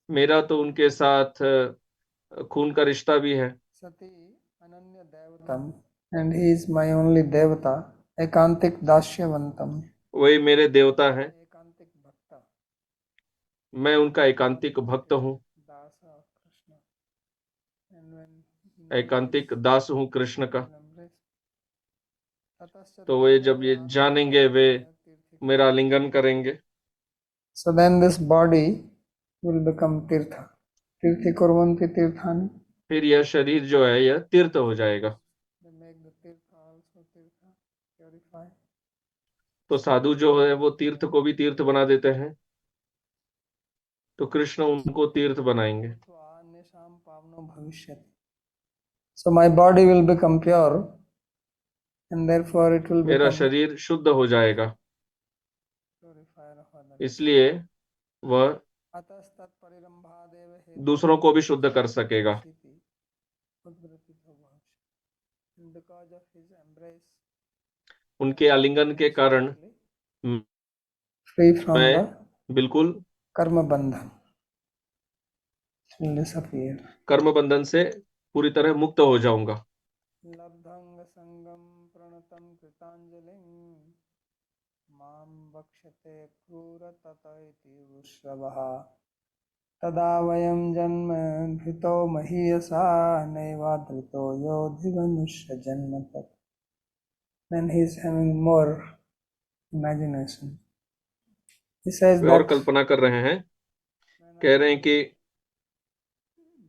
मेरा तो उनके साथ खून का रिश्ता भी है। Sati Ananya Devatam. And he is my only Devata. Ekantik Dashyavantam. वही मेरे देवता हैं, Ekantik Bhakta. मैं उनका एकांतिक भक्त हूँ, Dasa of Krishna. And when he knows एकांतिक this, दास हूँ कृष्ण he का। will embrace. Tatasya तो वे जब ये Devaya जानेंगे वे Tirthi. मेरा आलिंगन करेंगे। So then this body will become Tirtha. Tirthi Kurvanti Tirthani. फिर यह शरीर जो है यह तीर्थ हो जाएगा। They make the Tirtha also Tirtha. Purify. तो साधु जो है वो तीर्थ को भी तीर्थ बना देते हैं, तो कृष्ण उनको तीर्थ बनाएंगे। Anyasham Pavno Bhavishyati. So my body will become pure and therefore it will मेरा become शरीर शुद्ध हो जाएगा, purifier of others. इसलिए वह Atastat parirambhadeva hetu दूसरों को भी शुद्ध कर सकेगा। Shiti Udvrati Bhavash. And because of his embrace, उनके आलिंगन के कारण free from मैं the बिल्कुल karma bandhan will disappear. कर्म बंधन से पूरी तरह मुक्त हो जाऊंगा। Labdhanga sangam pranatam kritanjalim mam vakshate krura tata iti rushravaha tada vayam janma bhito mahiyasa nevadrito yodhivanushya janmatat. Then he is having more imagination. He says वे और that कल्पना कर रहे हैं, कह रहे हैं कि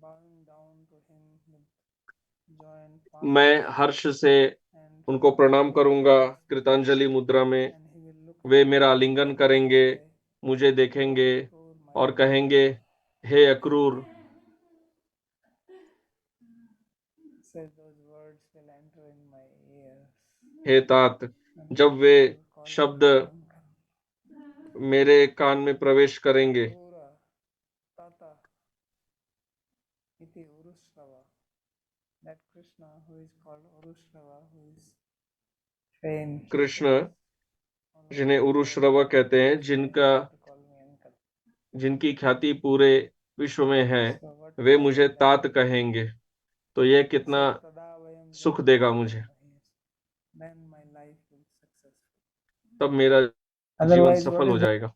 bowing down to him with joy and मैं हर्ष से उनको प्रणाम करूंगा कृतांजलि मुद्रा में। वे मेरा आलिंगन करेंगे, मुझे देखेंगे और कहेंगे, हे Akrur. says those words will enter in my ears. हे तात, जब वे शब्द मेरे कान में प्रवेश करेंगे, Krura tata iti urushrava. That Krishna who is called Urushrava, who is famed. Krishna जिन्हें उरुश्रवा कहते हैं, जिनकी ख्याति पूरे विश्व में है, वे मुझे तात कहेंगे, तो यह कितना सुख देगा मुझे। Then my life will be successful. तब मेरा जीवन Otherwise, what सफल हो is the जाएगा।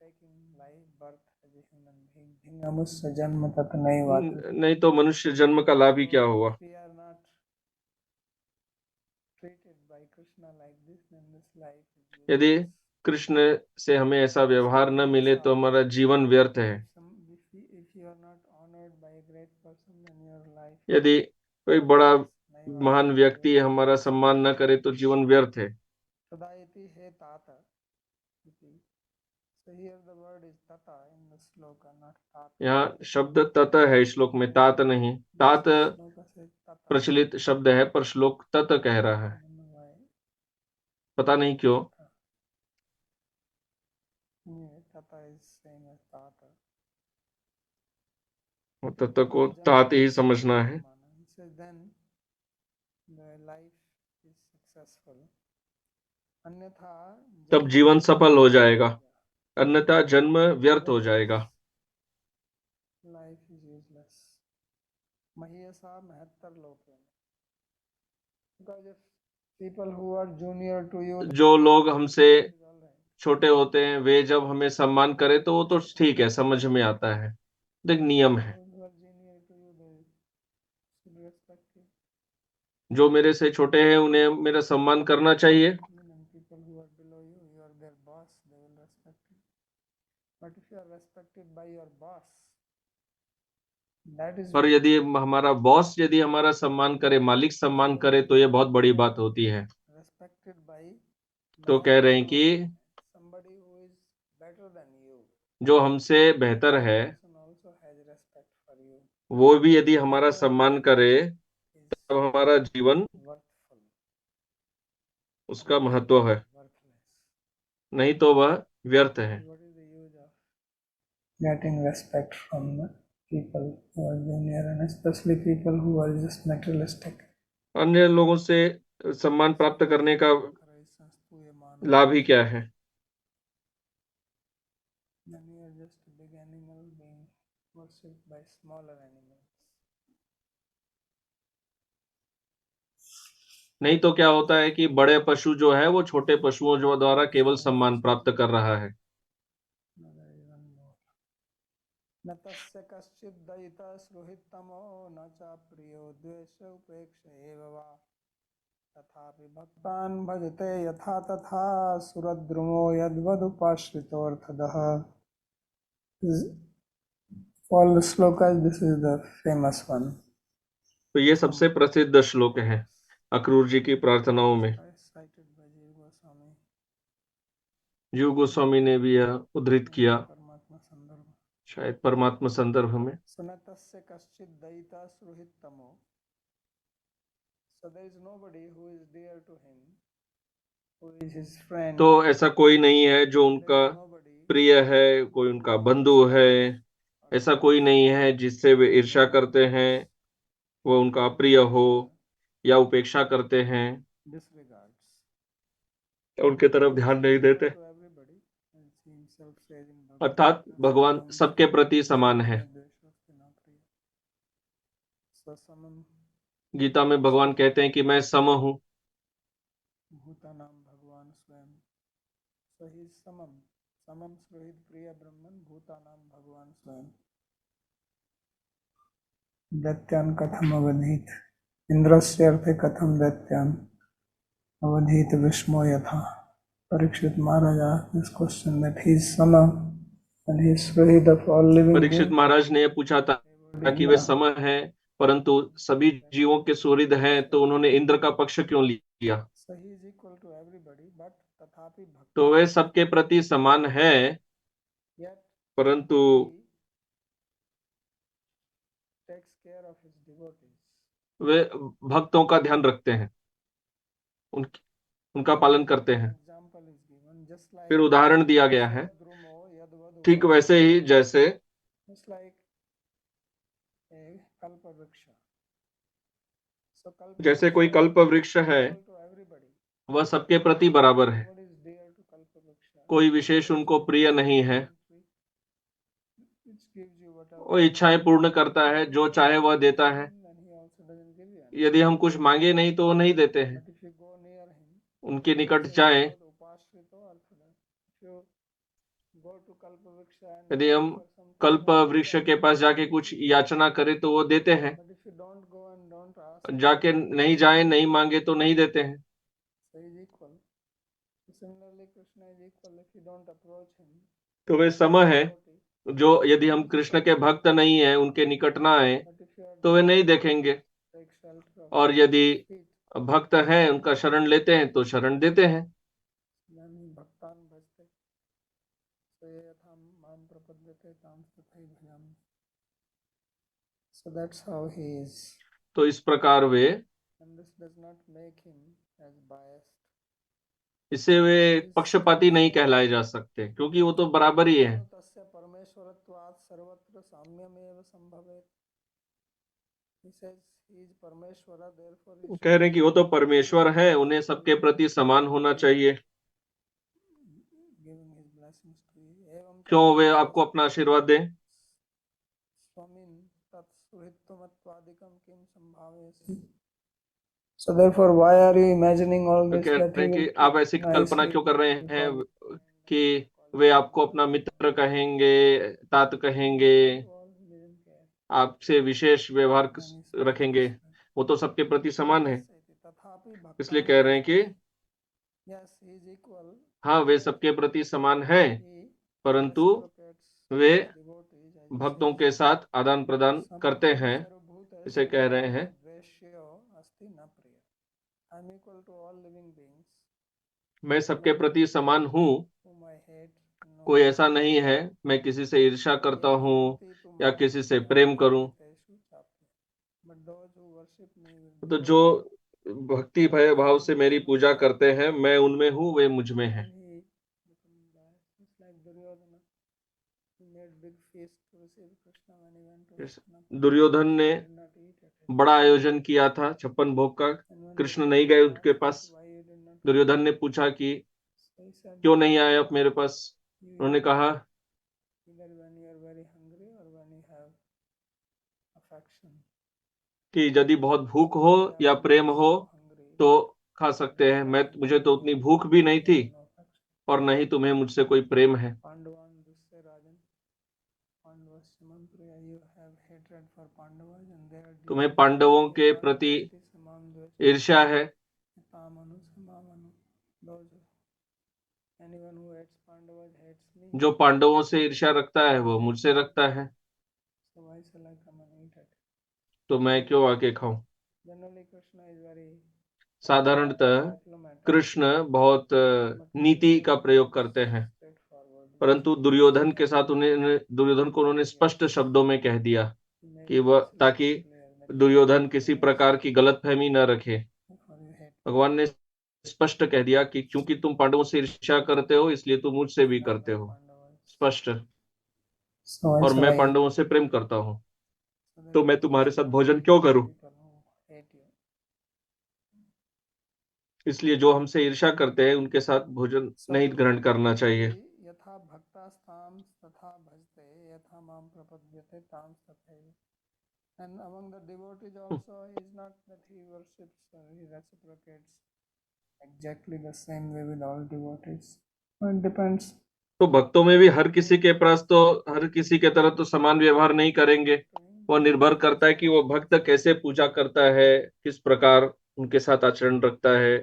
taking life, birth as a human being? भिन्नमुष्य जन्म तत नैवात्र। नहीं तो मनुष्य जन्म का लाभ ही क्या So हुआ। if we are not treated by Krishna like this, then this life is यदि useless. कृष्ण से हमें ऐसा व्यवहार न मिले तो हमारा जीवन व्यर्थ है। If you are not honored by a great person, then your life यदि कोई बड़ा नैवात्र महान व्यक्ति हमारा सम्मान न करे तो जीवन व्यर्थ है। तदा इति हे तात इति। So here the word is tata in the sloka, not tat. यहाँ शब्द तत है श्लोक में, तात नहीं। तात Sloka says tata. प्रचलित शब्द है पर श्लोक तत कह रहा I है, don't know why. पता नहीं क्यों। Tata. Anyway, tata is same as tata. तत को तात ही समझना है। He says then the life is successful. अन्यथा तब जीवन सफल हो जाएगा, अन्यथा जन्म व्यर्थ हो जाएगा। Life is useless. Mahiyasa 73 लोके। Because if people who are junior to you, जो लोग हमसे छोटे होते हैं वे जब हमें सम्मान करें तो वो तो ठीक है, समझ में आता है, एक नियम है। those who are junior to you, they should respect you. जो मेरे से छोटे हैं उन्हें मेरा सम्मान करना चाहिए। And people who are below you, you are their boss, they will respect you. But if you are respected by your boss, that is पर यदि हमारा बॉस यदि हमारा सम्मान करे, मालिक सम्मान करे तो ये बहुत बड़ी बात होती है। respected by तो कह रहे हैं कि somebody who is better than you, जो हमसे बेहतर है person also has respect for you. वो भी यदि हमारा सम्मान करे तब हमारा जीवन Worthful, उसका महत्व है, worthless. नहीं तो वह व्यर्थ है। What is the use of getting respect from the people who are junior, and especially people who are just materialistic? अन्य लोगों से सम्मान प्राप्त करने का लाभ ही क्या है। Then you are just a big animal being worshipped by smaller animals. नहीं तो क्या होता है कि बड़े पशु जो है वो छोटे पशुओं जो द्वारा केवल सम्मान प्राप्त कर रहा है। न तस्य कश्चित् दयिता सुहृत्तमो न च प्रियो द्वेष उपेक्ष एव वा तथापि भक्तान् भजते यथा तथा सुरद्रुमो यद्वदुपाश्रितोऽर्थदः। All the slokas, this is the famous one. तो ये सबसे प्रसिद्ध श्लोक है अक्रूर जी की प्रार्थनाओं में। जीव गोस्वामी ने भी यह उद्धृत किया, परमात्मा संदर्भ, शायद परमात्मा संदर्भ में। सुनतस्य कश्चित् दयिता सुहृत्तमो, so there is nobody who is dear to him, who is his friend. तो ऐसा कोई नहीं है जो उनका प्रिय है, कोई उनका बंधु है, ऐसा कोई नहीं है जिससे वे ईर्ष्या करते हैं, वो उनका प्रिय हो या उपेक्षा करते हैं, उनके तरफ ध्यान नहीं देते। अर्थात भगवान सबके प्रति समान है। गीता में भगवान कहते हैं कि मैं सम हूं। भूतानां भगवान स्वयं सही समम समम सुहृद प्रिय ब्रह्मन भूतानां भगवान स्वयं। दैत्यान कथम अवधीत, इंद्रस्य अर्थे कथम दैत्यान अवधीत विष्णु यथा। परीक्षित महाराज asked this question that he is sama and he is suhrid of all living beings. Parikshit महाराज ने पूछा था कि वे सम हैं परंतु सभी जीवों के सुहृद हैं, तो उन्होंने इंद्र का पक्ष क्यों लिया। तो वे सबके प्रति समान है परंतु वे भक्तों का ध्यान रखते हैं, उनका पालन करते हैं। फिर उदाहरण दिया गया है, ठीक वैसे ही जैसे जैसे कोई कल्प वृक्ष है वह सबके प्रति बराबर है, कोई विशेष उनको प्रिय नहीं है, वो इच्छाएं पूर्ण करता है, जो चाहे वह देता है। यदि हम कुछ मांगे नहीं तो वो नहीं देते हैं। उनके निकट जाए go to Kalpavriksha and यदि ask हम for something, कल्प then वृक्ष they के can पास give. जाके कुछ याचना करें तो वो देते हैं, But if you don't go and don't ask, जाके नहीं जाए नहीं मांगे तो नहीं देते हैं। so he is equal. Similarly, Krishna is equal. If you don't approach him, तो वे समय है devotee, जो यदि हम कृष्ण के भक्त नहीं है, उनके निकट ना आए but if you are तो वे नहीं देखेंगे, take shelter of और यदि his feet, भक्त हैं उनका शरण लेते हैं तो शरण देते हैं। then he bhaktan bhajte. So yatham mam prapadyate tam tathai bhajami. So that's how he is. तो इस प्रकार वे, And this does not make him as biased. इससे वे पक्षपाती नहीं कहलाए जा सकते, क्योंकि वो तो बराबर ही है। तस्य परमेश्वरत्वात् सर्वत्र साम्यमेव संभवेत्. He says he is Parmeshwara, therefore he वो should कह रहे हैं कि वो तो परमेश्वर है, उन्हें सबके प्रति समान होना चाहिए। giving his blessings to you. एवं क्यों वे आपको अपना आशीर्वाद दें? स्वामिन् तत्सुहृत्वमत्वादिकं किं संभावयसि. So therefore, why are you imagining all तो this कह that रहे he हैं will कि आप ऐसी कल्पना nicely क्यों कर रहे हैं call कि वे आपको अपना मित्र कहेंगे, तात कहेंगे, all he didn't care. आपसे विशेष व्यवहार Then he says, रखेंगे? वो तो सबके प्रति समान है। तथापि इसलिए भक्तान कह रहे हैं कि yes, he is equal. हाँ, वे सबके प्रति समान हैं, He परंतु reciprocates way devotees as he भक्तों says. के साथ आदान प्रदान करते हैं। सर्वभूतेषु इसे कह रहे हैं, द्वेष्यो अस्ति न प्रिय. I am equal to all living beings मैं सबके प्रति समान हूँ, whom I hate. No. कोई ऐसा नहीं है मैं किसी से ईर्ष्या करता हूँ या किसी से प्रेम करूं। But those who worship me will तो जो भक्ति भय भाव से मेरी पूजा करते हैं, मैं उनमें हूँ, वे मुझ में हैं। It's like Duryodhana. He made big feast to receive Krishna when he went to Duryodhan ने did not eat it. बड़ा आयोजन किया था 56 भोग का, कृष्ण नहीं गए उनके पास। Why you did not? Duryodhan ने पूछा कि So he said, क्यों नहीं आए आप मेरे पास? उन्होंने कहा either when you are very hungry or when you have affection. कि यदि बहुत भूख हो या प्रेम हो तो खा सकते हैं। मुझे तो उतनी भूख भी नहीं थी और न ही तुम्हें मुझसे कोई प्रेम है। तुम्हें पांडवों के प्रति ईर्ष्या है। जो पांडवों से ईर्ष्या रखता है वो मुझसे रखता है, तो मैं क्यों आके खाऊं? साधारणतः कृष्ण बहुत नीति का प्रयोग करते हैं, परंतु दुर्योधन के साथ दुर्योधन को उन्होंने स्पष्ट शब्दों में कह दिया कि वह, ताकि दुर्योधन किसी प्रकार की गलतफहमी न रखे। भगवान ने स्पष्ट कह दिया कि क्योंकि तुम पांडवों से ईर्ष्या करते हो इसलिए तुम मुझसे भी करते हो, स्पष्ट। और मैं पांडवों से प्रेम करता हूँ, तो मैं तुम्हारे साथ भोजन क्यों करूं? इसलिए जो हमसे ईर्ष्या करते हैं उनके साथ भोजन नहीं ग्रहण करना चाहिए। यथा भक्तास्ताम तथा भजते यथा माम प्रपद्यते ताम तथैव. And among the devotees also, he is not that he worships or he reciprocates exactly the same way with all devotees. It depends. तो भक्तों में भी हर किसी के पास तो हर किसी के तरह तो समान व्यवहार नहीं करेंगे। वो निर्भर करता है कि वो भक्त कैसे पूजा करता है, किस प्रकार उनके साथ आचरण रखता है,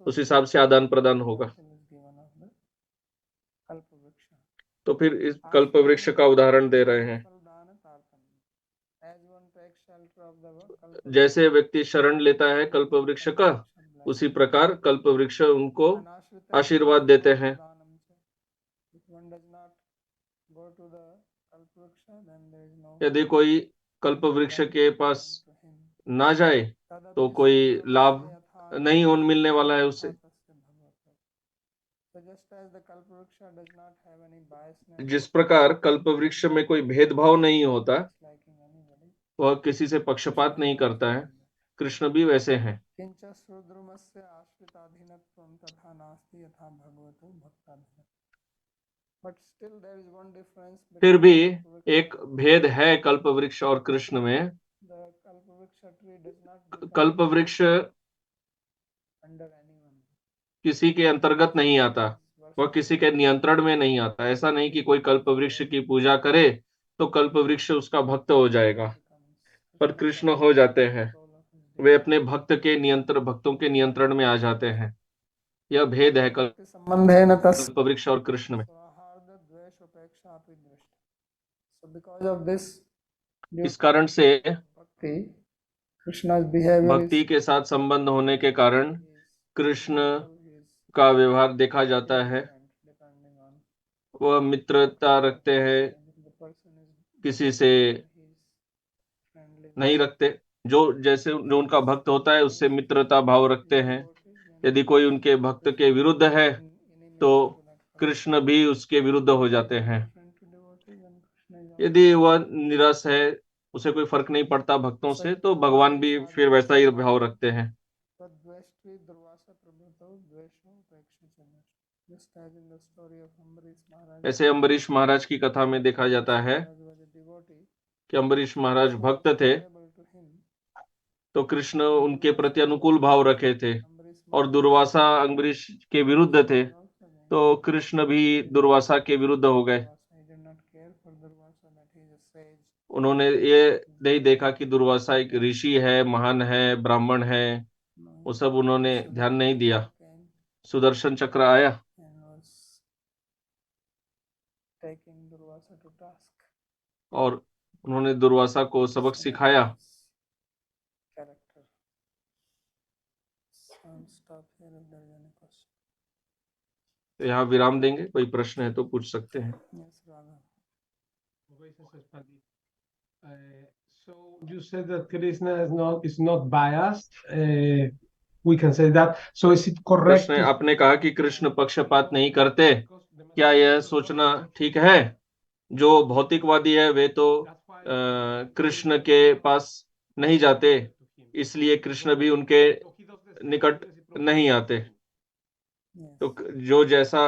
उस हिसाब से आदान प्रदान होगा। तो फिर इस कल्प वृक्ष का उदाहरण दे रहे हैं। जैसे व्यक्ति शरण लेता है कल्प वृक्ष का, उसी प्रकार कल्प वृक्ष उनको आशीर्वाद देते हैं। यदि कोई कल्प वृक्ष के पास ना जाए तो कोई लाभ नहीं मिलने वाला है उसे। जिस प्रकार कल्प वृक्ष में कोई भेदभाव नहीं होता, वह किसी से पक्षपात नहीं करता है, कृष्ण भी वैसे हैं। फिर भी एक भेद है कल्प वृक्ष और कृष्ण में। कल्प वृक्ष किसी के अंतर्गत नहीं आता, वह किसी के नियंत्रण में नहीं आता। ऐसा नहीं कि कोई कल्प वृक्ष की पूजा करे तो कल्प वृक्ष उसका भक्त हो जाएगा, पर कृष्ण हो जाते हैं। वे अपने भक्तों के नियंत्रण में आ जाते हैं। यह भेद है संबंध है न तस् कल्प वृक्ष और कृष्ण में। सौहार्द द्वेष उपेक्षा अपि दृष्ट। So because of this, इस कारण से bhakti, Krishna's behavior is भक्ति के साथ संबंध होने के कारण कृष्ण he is का व्यवहार देखा जाता है। depending on वह मित्रता रखते हैं, the person is किसी से he is friendly नहीं रखते। जो उनका भक्त होता है उससे मित्रता भाव रखते हैं। यदि कोई उनके भक्त के विरुद्ध है तो कृष्ण भी उसके विरुद्ध हो जाते हैं। यदि वह निरस है, उसे कोई फर्क नहीं पड़ता भक्तों से, तो भगवान भी फिर वैसा ही भाव रखते हैं। ऐसे अम्बरीश महाराज की कथा में देखा जाता है कि अम्बरीश महाराज भक्त थे तो कृष्ण उनके प्रति अनुकूल भाव रखे थे, और दुर्वासा अम्बरीश के विरुद्ध थे तो कृष्ण भी दुर्वासा के विरुद्ध हो गए। उन्होंने ये नहीं देखा कि दुर्वासा एक ऋषि है, महान है, ब्राह्मण है, वो सब उन्होंने ध्यान नहीं दिया। सुदर्शन चक्र आया और उन्होंने दुर्वासा को सबक सिखाया। तो यहाँ विराम देंगे, कोई प्रश्न है तो पूछ सकते हैं। So you said that Krishna is not biased. We can say that. So is it correct? Krishna, आपने कहा कि कृष्ण पक्षपात नहीं करते, क्या यह सोचना ठीक है? जो भौतिकवादी है वे तो कृष्ण के पास नहीं जाते, इसलिए कृष्ण भी उनके निकट नहीं आते। तो जो जैसा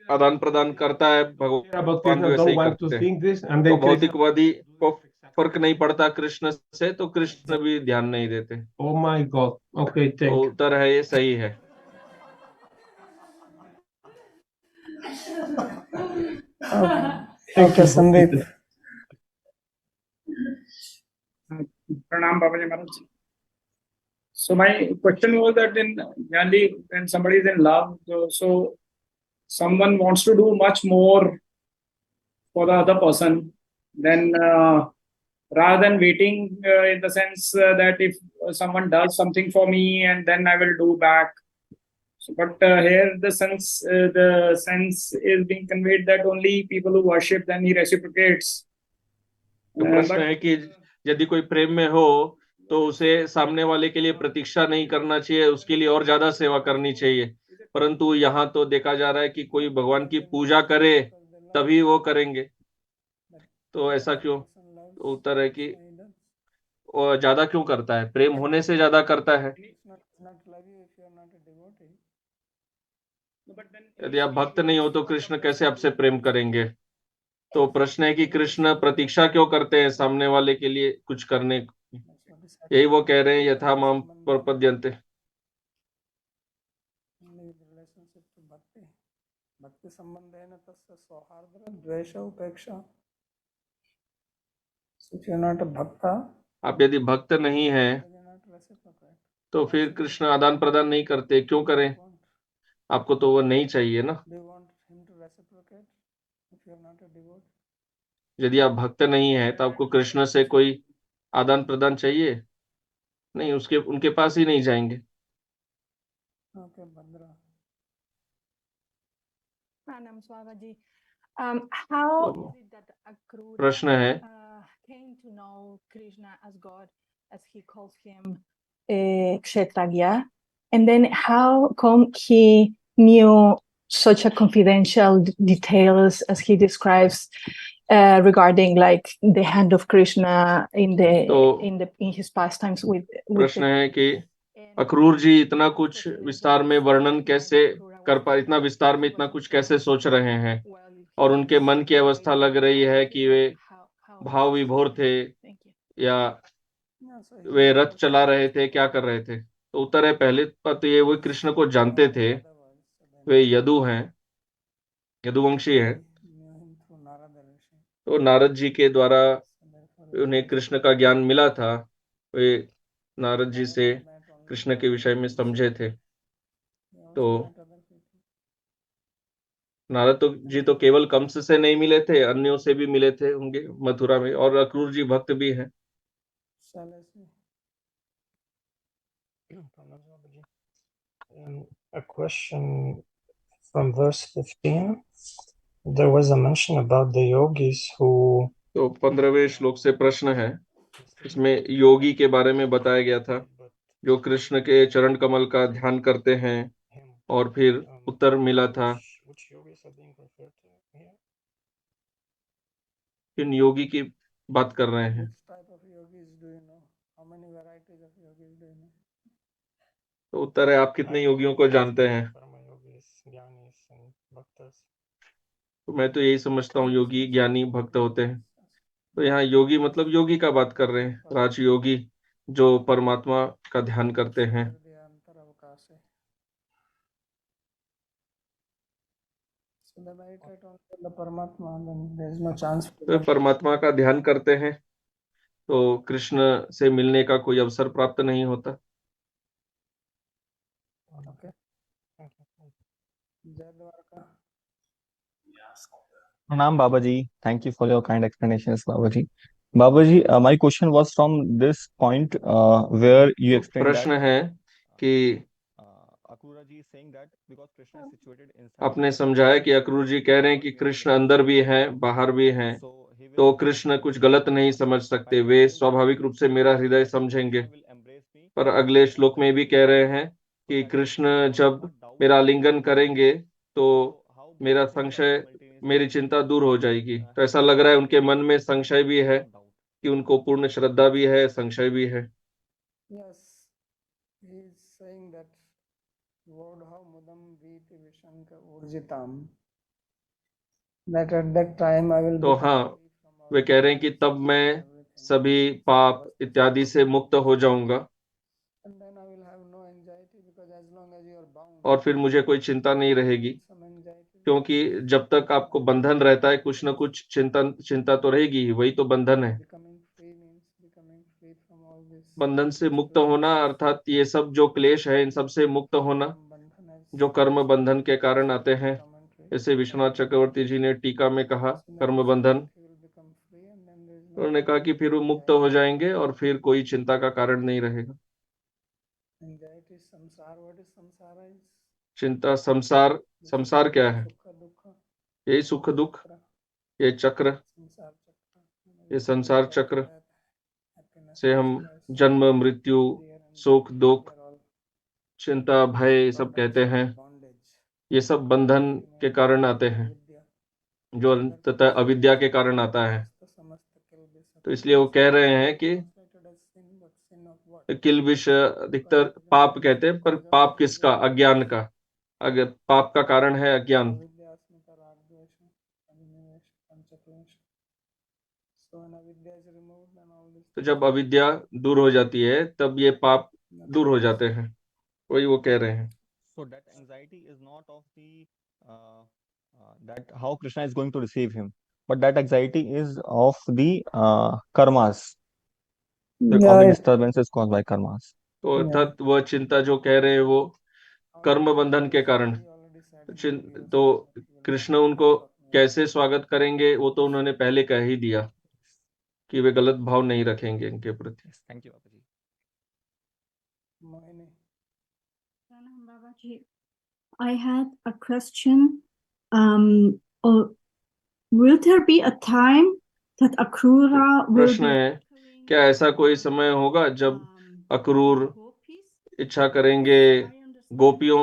आदान प्रदान करता है भगवान भी वैसे ही करते हैं। तो भौतिकवादी को फर्क नहीं पड़ता कृष्ण से, तो कृष्ण भी ध्यान नहीं देते। Oh my God. Okay, तो thank you. उत्तर है ये सही है। Okay, Sandeep. Pranam Babaji Maharaj. So my question was that generally when somebody is in love, so someone wants to do much more for the other person, then rather than waiting in the sense that if someone does something for me and then I will do back. So, but here the sense is being conveyed that only people who worship then he reciprocates. तो प्रश्न है कि यदि कोई प्रेम में हो तो उसे सामने वाले के लिए प्रतीक्षा नहीं करना चाहिए, उसके लिए और ज्यादा सेवा करनी चाहिए। परंतु यहाँ तो देखा जा रहा है कि कोई भगवान की पूजा करे तभी वो करेंगे, तो ऐसा क्यों? तो उत्तर है कि वो ज्यादा क्यों करता है, प्रेम होने से ज्यादा करता है। यदि आप भक्त नहीं हो तो कृष्ण कैसे आपसे प्रेम करेंगे? तो प्रश्न है कि कृष्ण प्रतीक्षा क्यों करते हैं सामने वाले के लिए कुछ करने की? यही वो कह रहे हैं, यथा माम प्रपद्यन्ते। भक्ति संबंध है न तस्य सौहार्द द्वेष उपेक्षा। भक्ता, आप यदि भक्त नहीं है तो फिर कृष्ण आदान प्रदान नहीं करते, क्यों करें? आपको तो वो नहीं चाहिए ना। यदि आप भक्त नहीं है तो आपको कृष्ण से कोई आदान प्रदान चाहिए नहीं, उनके पास ही नहीं जाएंगे। Pranam Swavaji. How is it that Akrura प्रश्न है came to know Krishna as God, as he calls him, Kshetragya, and then how come he knew such a confidential details as he describes regarding like the hand of Krishna in his pastimes with प्रश्न है कि अक्रूर जी इतना कुछ विस्तार में वर्णन कैसे कर पा, इतना विस्तार में इतना कुछ कैसे सोच रहे हैं, और उनके मन की अवस्था लग रही है कि वे भाव विभोर थे या वे रथ चला रहे थे, क्या कर रहे थे? तो उत्तर है, पहले बात तो ये, वो कृष्ण को जानते थे, वे यदु हैं, यदुवंशी है, knew him through Narada Rishi. तो नारद जी के द्वारा So therefore, उन्हें कृष्ण का ज्ञान मिला था। वे नारद जी से कृष्ण के विषय में समझे थे। he also तो met other people. Narad ji तो केवल कंस से नहीं मिले थे, अन्यों से भी मिले थे होंगे मथुरा में, और अक्रूर जी भक्त भी हैं। Shall I see? A question from verse 15. There was a mention about the yogis who तो 15वें श्लोक से प्रश्न है, इसमें योगी के बारे में बताया गया था, जो कृष्ण के चरण कमल का ध्यान करते हैं, और फिर उत्तर मिला था। which yogis are being referred to here? किन योगी की बात कर रहे हैं? Which type of yogis do you know? How many varieties of yogis do you know? तो उत्तर है, आप कितने योगियों को जानते हैं? Karma yogis, jnanis and bhaktas. तो मैं तो यही समझता हूँ योगी ज्ञानी भक्त होते हैं। तो यहाँ योगी मतलब योगी का बात कर रहे हैं, राजयोगी जो परमात्मा का ध्यान करते हैं। So they meditate on the Paramatma, then there is no chance for तो परमात्मा का ध्यान करते हैं, तो कृष्ण से मिलने का कोई अवसर प्राप्त नहीं होता। Okay. Jai Dwarka. Pranam Babaji, thank you for your kind explanations, Babaji. Babaji, my question was from this point where you तो explained that प्रश्न है कि Akrura ji is saying that because Krishna is situated inside आपने the समझाया कि अक्रूर जी कह रहे हैं कि कृष्ण अंदर भी हैं बाहर भी हैं, so he तो will कृष्ण कुछ गलत नहीं समझ सकते, वे स्वाभाविक रूप से मेरा हृदय समझेंगे। पर अगले श्लोक में भी कह रहे हैं कि कृष्ण जब मेरा आलिंगन करेंगे तो मेरा संशय, मेरी चिंता दूर हो जाएगी। तो ऐसा लग रहा है उनके मन में संशय भी है, कि उनको पूर्ण श्रद्धा भी है, संशय भी है। Yes, he is saying that Vodha Mudam Viti Vishanka Urjitam. That at that time I will तो become हाँ, free from all वे कह रहे हैं कि तब मैं everything. सभी पाप इत्यादि से मुक्त हो जाऊंगा, And then I will have no anxiety because as long as you are bound, और फिर मुझे कोई चिंता नहीं रहेगी, some anxiety. क्योंकि जब तक आपको बंधन रहता है कुछ न कुछ चिंता तो रहेगी ही, वही तो बंधन है। Becoming free means becoming free from all this. बंधन से मुक्त होना अर्थात ये सब जो क्लेश है इन सब से मुक्त होना, जो कर्म बंधन के कारण आते हैं। जैसे विश्वनाथ चक्रवर्ती जी ने टीका में कहा कर्म बंधन, उन्होंने कहा कि फिर वो मुक्त हो जाएंगे और फिर कोई चिंता का कारण नहीं रहेगा। Anxiety is samsara. What is samsara? Is चिंता संसार, संसार क्या है? sukha dukha. यही सुख दुख, ये चक्र, Samsara chakra. ये संसार चक्र Happiness, से हम stress, जन्म मृत्यु fear and सुख दुख they are all चिंता भय ये सब कहते हैं, bondage. ये सब बंधन के कारण आते हैं, Vidya. जो अंततः अविद्या के कारण आता है। तो इसलिए वो कह रहे हैं कि किल्बिष अधिकतर पाप कहते हैं, पर पाप किसका? अज्ञान का। अगर पाप का कारण है अज्ञान, तो जब अविद्या दूर हो जाती है तब ये पाप दूर हो जाते हैं, वही वो कह रहे हैं। So that anxiety is not of the that how Krishna is going to receive him, but that anxiety is of the karmas, of the disturbances caused by karmas. तो अर्थात वह चिंता जो कह रहे हैं वो कर्म बंधन के कारण। तो कृष्ण उनको कैसे स्वागत करेंगे वो तो उन्होंने पहले कह ही दिया कि वे गलत भाव नहीं रखेंगे इनके प्रति। Thank you, Babaji. Pranam Babaji, I had a question. Will there be a time that Akrura will प्रश्न be है, क्या ऐसा कोई समय होगा जब अक्रूर इच्छा करेंगे गोपियों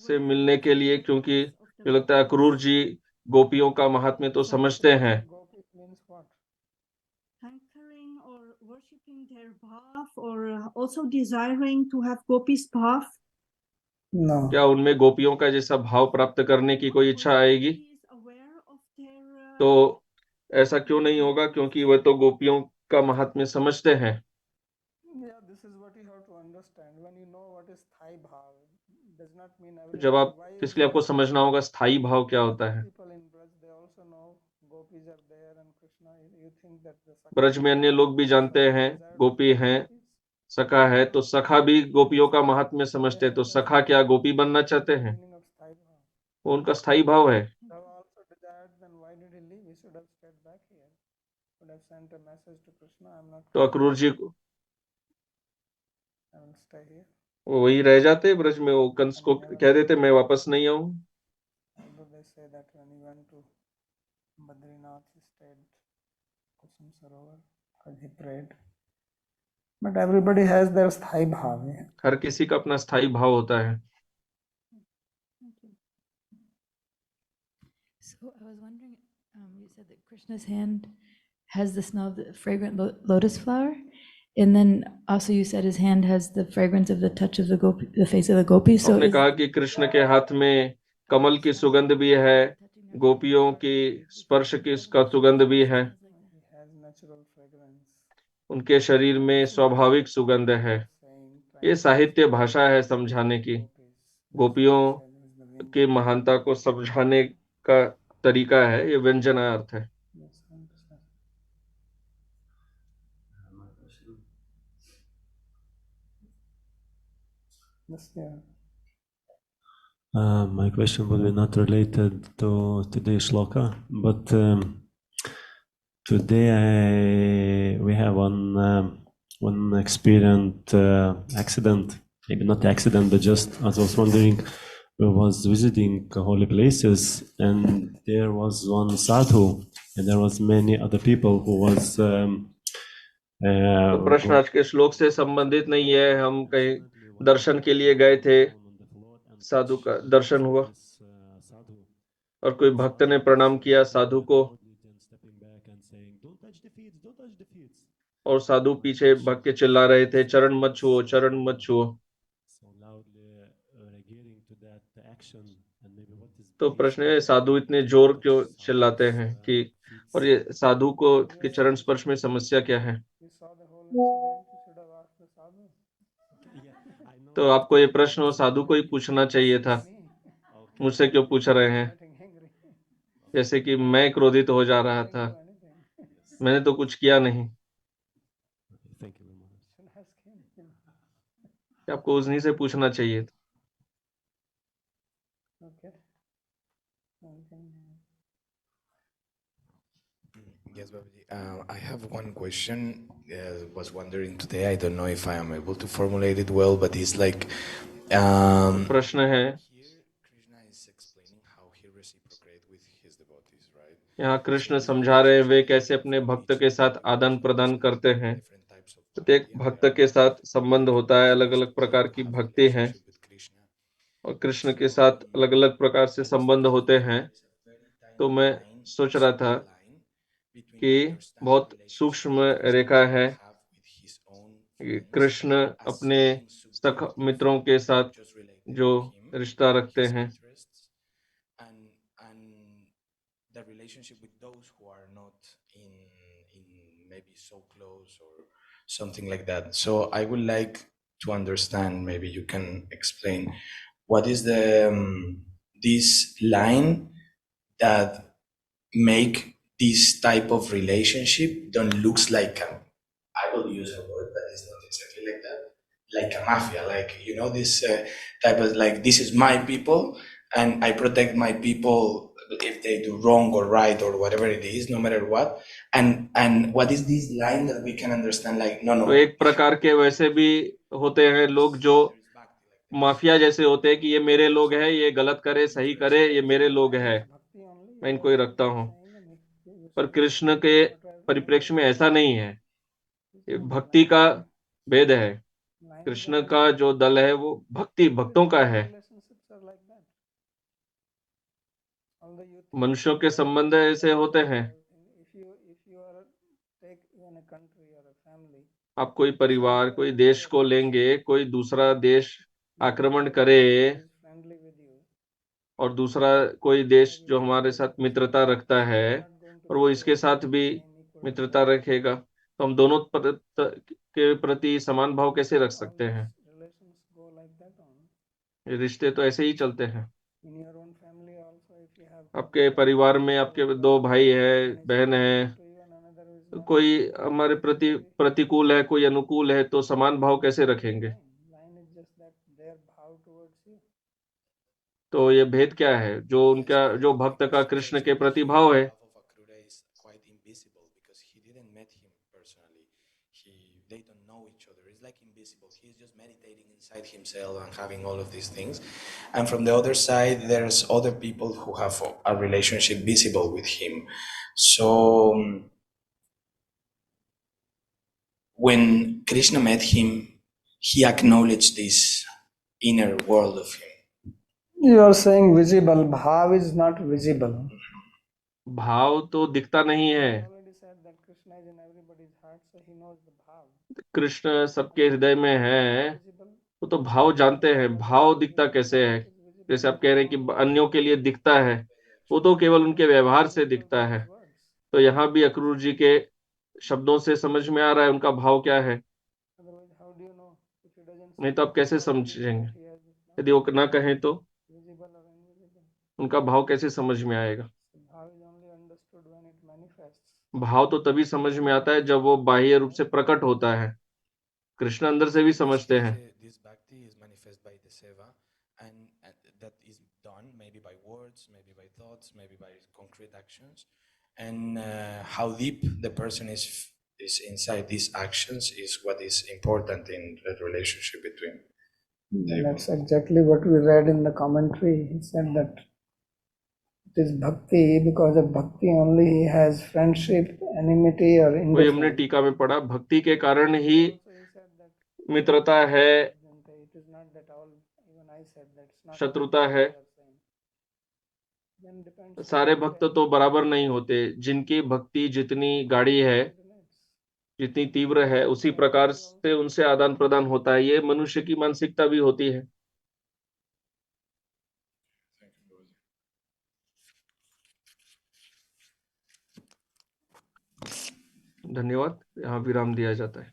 से मिलने के लिए? क्योंकि मुझे लगता है अक्रूर जी गोपियों का महात्म्य तो समझते हैं। hankering or worshipping their bhav or also desiring to have gopis bhav? No. क्या उनमें गोपियों का जैसा भाव प्राप्त करने की कोई इच्छा आएगी? तो ऐसा क्यों नहीं होगा? क्योंकि वह तो गोपियों का महात्म्य समझते हैं। Yeah, this is what you have to understand. When you know what is Thai bhav, does not mean जब everybody. आप, इसलिए आपको समझना होगा स्थायी भाव क्या होता है। People in Braj, they also know gopis are there and Krishna. You think that the Sakha Braj में अन्य लोग भी जानते हैं गोपी हैं, सखा है, तो सखा भी गोपियों का महात्म्य समझते हैं, तो सखा क्या गोपी बनना चाहते हैं? meaning of स्थायी भाव. वो उनका स्थायी भाव है। Have also desired, then why did he leave? He should have stayed back here. Would have sent a message to Krishna. I'm not. तो अक्रूर जी को I will stay here. वो वही रह जाते ब्रज में, वो कंस को कह देते मैं वापस नहीं आऊं। Although they say that when he went to Badrinath, he stayed Kusum Sarovar because he prayed. But everybody has their स्थायी भाव. हर किसी का अपना स्थायी भाव होता है। So I was wondering, you said that Krishna's hand has the smell of the fragrant lotus flower, and then also you said his hand has the fragrance of the touch of the gopi, the face of the gopi. So आपने कहा कि कृष्ण के हाथ में कमल की सुगंध भी है, गोपियों की स्पर्श की का सुगंध भी है, He has natural fragrance. उनके शरीर में स्वाभाविक सुगंध है। ये साहित्य भाषा है समझाने की, गोपियों की महानता को समझाने का तरीका है, ये व्यंजनार्थ है। Yes, yeah. My question will be not related to today's shloka, but today we have one experienced accident, maybe not accident, but just as I was wondering, we was visiting holy places and there was one sadhu and there was many other people who was तो प्रश्न आज के श्लोक से संबंधित नहीं है। हम कहीं दर्शन के लिए गए थे, साधु का दर्शन हुआ और कोई भक्त ने प्रणाम किया साधु को, और साधु पीछे भाग के चिल्ला रहे थे चरण मत छुओ, चरण मत छुओ। तो प्रश्न है साधु इतने जोर क्यों चिल्लाते हैं कि, और ये साधु को के चरण स्पर्श में समस्या क्या है? तो आपको ये प्रश्न साधु को ही पूछना चाहिए था, मुझसे क्यों पूछ रहे हैं? जैसे कि मैं क्रोधित हो जा रहा था, मैंने तो कुछ किया नहीं। आपको उन्हीं से पूछना चाहिए था। Yes, Babaji. I have one question. Was wondering today. I don't know if I am able to formulate it well, but it's like. प्रश्न है, Krishna is explaining how he reciprocates with his devotees, right? यहाँ कृष्ण समझा रहे हैं वे कैसे अपने भक्त के साथ आदान प्रदान करते हैं। प्रत्येक भक्त के साथ संबंध होता है, अलग अलग प्रकार की भक्ति है और कृष्ण के साथ अलग अलग प्रकार से संबंध होते हैं। तो मैं सोच रहा था कि बहुत सूक्ष्म रेखा है, कृष्ण अपने सख मित्रों के साथ जो रिश्ता रखते हैं, the relationship with those who are not in maybe so close or something like that. So I would like to understand, maybe you can explain, what is the this line that make this type of relationship don't looks like I will use a word that is not exactly like that, like a mafia, like, you know, this type of, like, this is my people and I protect my people if they do wrong or right or whatever it is, no matter what. And what is this line that we can understand, like, no. तो एक प्रकार के वैसे भी होते हैं लोग जो माफिया जैसे होते हैं कि ये मेरे लोग हैं, ये गलत करे सही करे, ये मेरे लोग हैं, मैं इनको ही रखता हूँ। पर कृष्ण के परिप्रेक्ष्य में ऐसा नहीं है, ये भक्ति का भेद है। कृष्ण का जो दल है वो भक्तों का है। मनुष्यों के संबंध ऐसे होते हैं। आप कोई परिवार, कोई देश को लेंगे, कोई दूसरा देश आक्रमण करे और दूसरा कोई देश जो हमारे साथ मित्रता रखता है और वो इसके साथ भी मित्रता रखेगा, तो हम दोनों के प्रति समान भाव कैसे रख सकते हैं? ये रिश्ते तो ऐसे ही चलते हैं। In your own family also, if you have आपके परिवार में आपके 2 भाई है, बहन है, to you and another who is तो not, कोई हमारे प्रति प्रतिकूल है, कोई अनुकूल है, तो समान भाव कैसे रखेंगे? line is just that their bhav towards you. तो ये भेद क्या है? जो उनका, जो भक्त का कृष्ण के प्रति भाव है, Love of Akrura is quite invisible because he didn't met him personally. They don't know each other. It's like invisible. He's just meditating inside himself and having all of these things. And from the other side, there's other people who have a relationship visible with him. So when Krishna met him, he acknowledged this inner world of him. You are saying visible, bhav is not visible. भाव तो दिखता नहीं है। Already said that Krishna is in everybody's heart, so he knows the bhav. Krishna सबके हृदय में है, Visible, वो तो भाव जानते हैं। भाव दिखता कैसे है? जैसे आप कह रहे हैं कि अन्यों के लिए दिखता है, वो तो केवल उनके व्यवहार से दिखता है। तो यहाँ भी अक्रूर जी के शब्दों से समझ में आ रहा है उनका भाव क्या है। otherwise how do you know if he doesn't नहीं say तो आप कैसे what it is समझेंगे? that he has यदि वो ना कहें तो visible or invisible? उनका भाव कैसे समझ में आएगा? Bhav is only understood when it manifests. भाव तो तभी समझ में आता है जब वो बाह्य रूप से प्रकट होता है। कृष्ण अंदर से भी समझते हैं। This bhakti is manifest by the seva, and that is done maybe by words, maybe by thoughts, maybe by concrete actions. And how deep the person is inside these actions is what is important in the relationship between them. That's exactly what we read in the commentary. He said that it is bhakti, because of bhakti only he has friendship, enmity or वही हमने indifference. टीका में पढ़ा, भक्ति के कारण ही Also he said that मित्रता है, it is not that all, even I said that it's not शत्रुता all है। they are saying. Then depends सारे भक्त तो बराबर नहीं होते। जिनकी भक्ति जितनी गाढ़ी है, जितनी तीव्र है, उसी प्रकार से उनसे आदान प्रदान होता है। ये मनुष्य की मानसिकता भी होती है। धन्यवाद। यहाँ विराम दिया जाता है।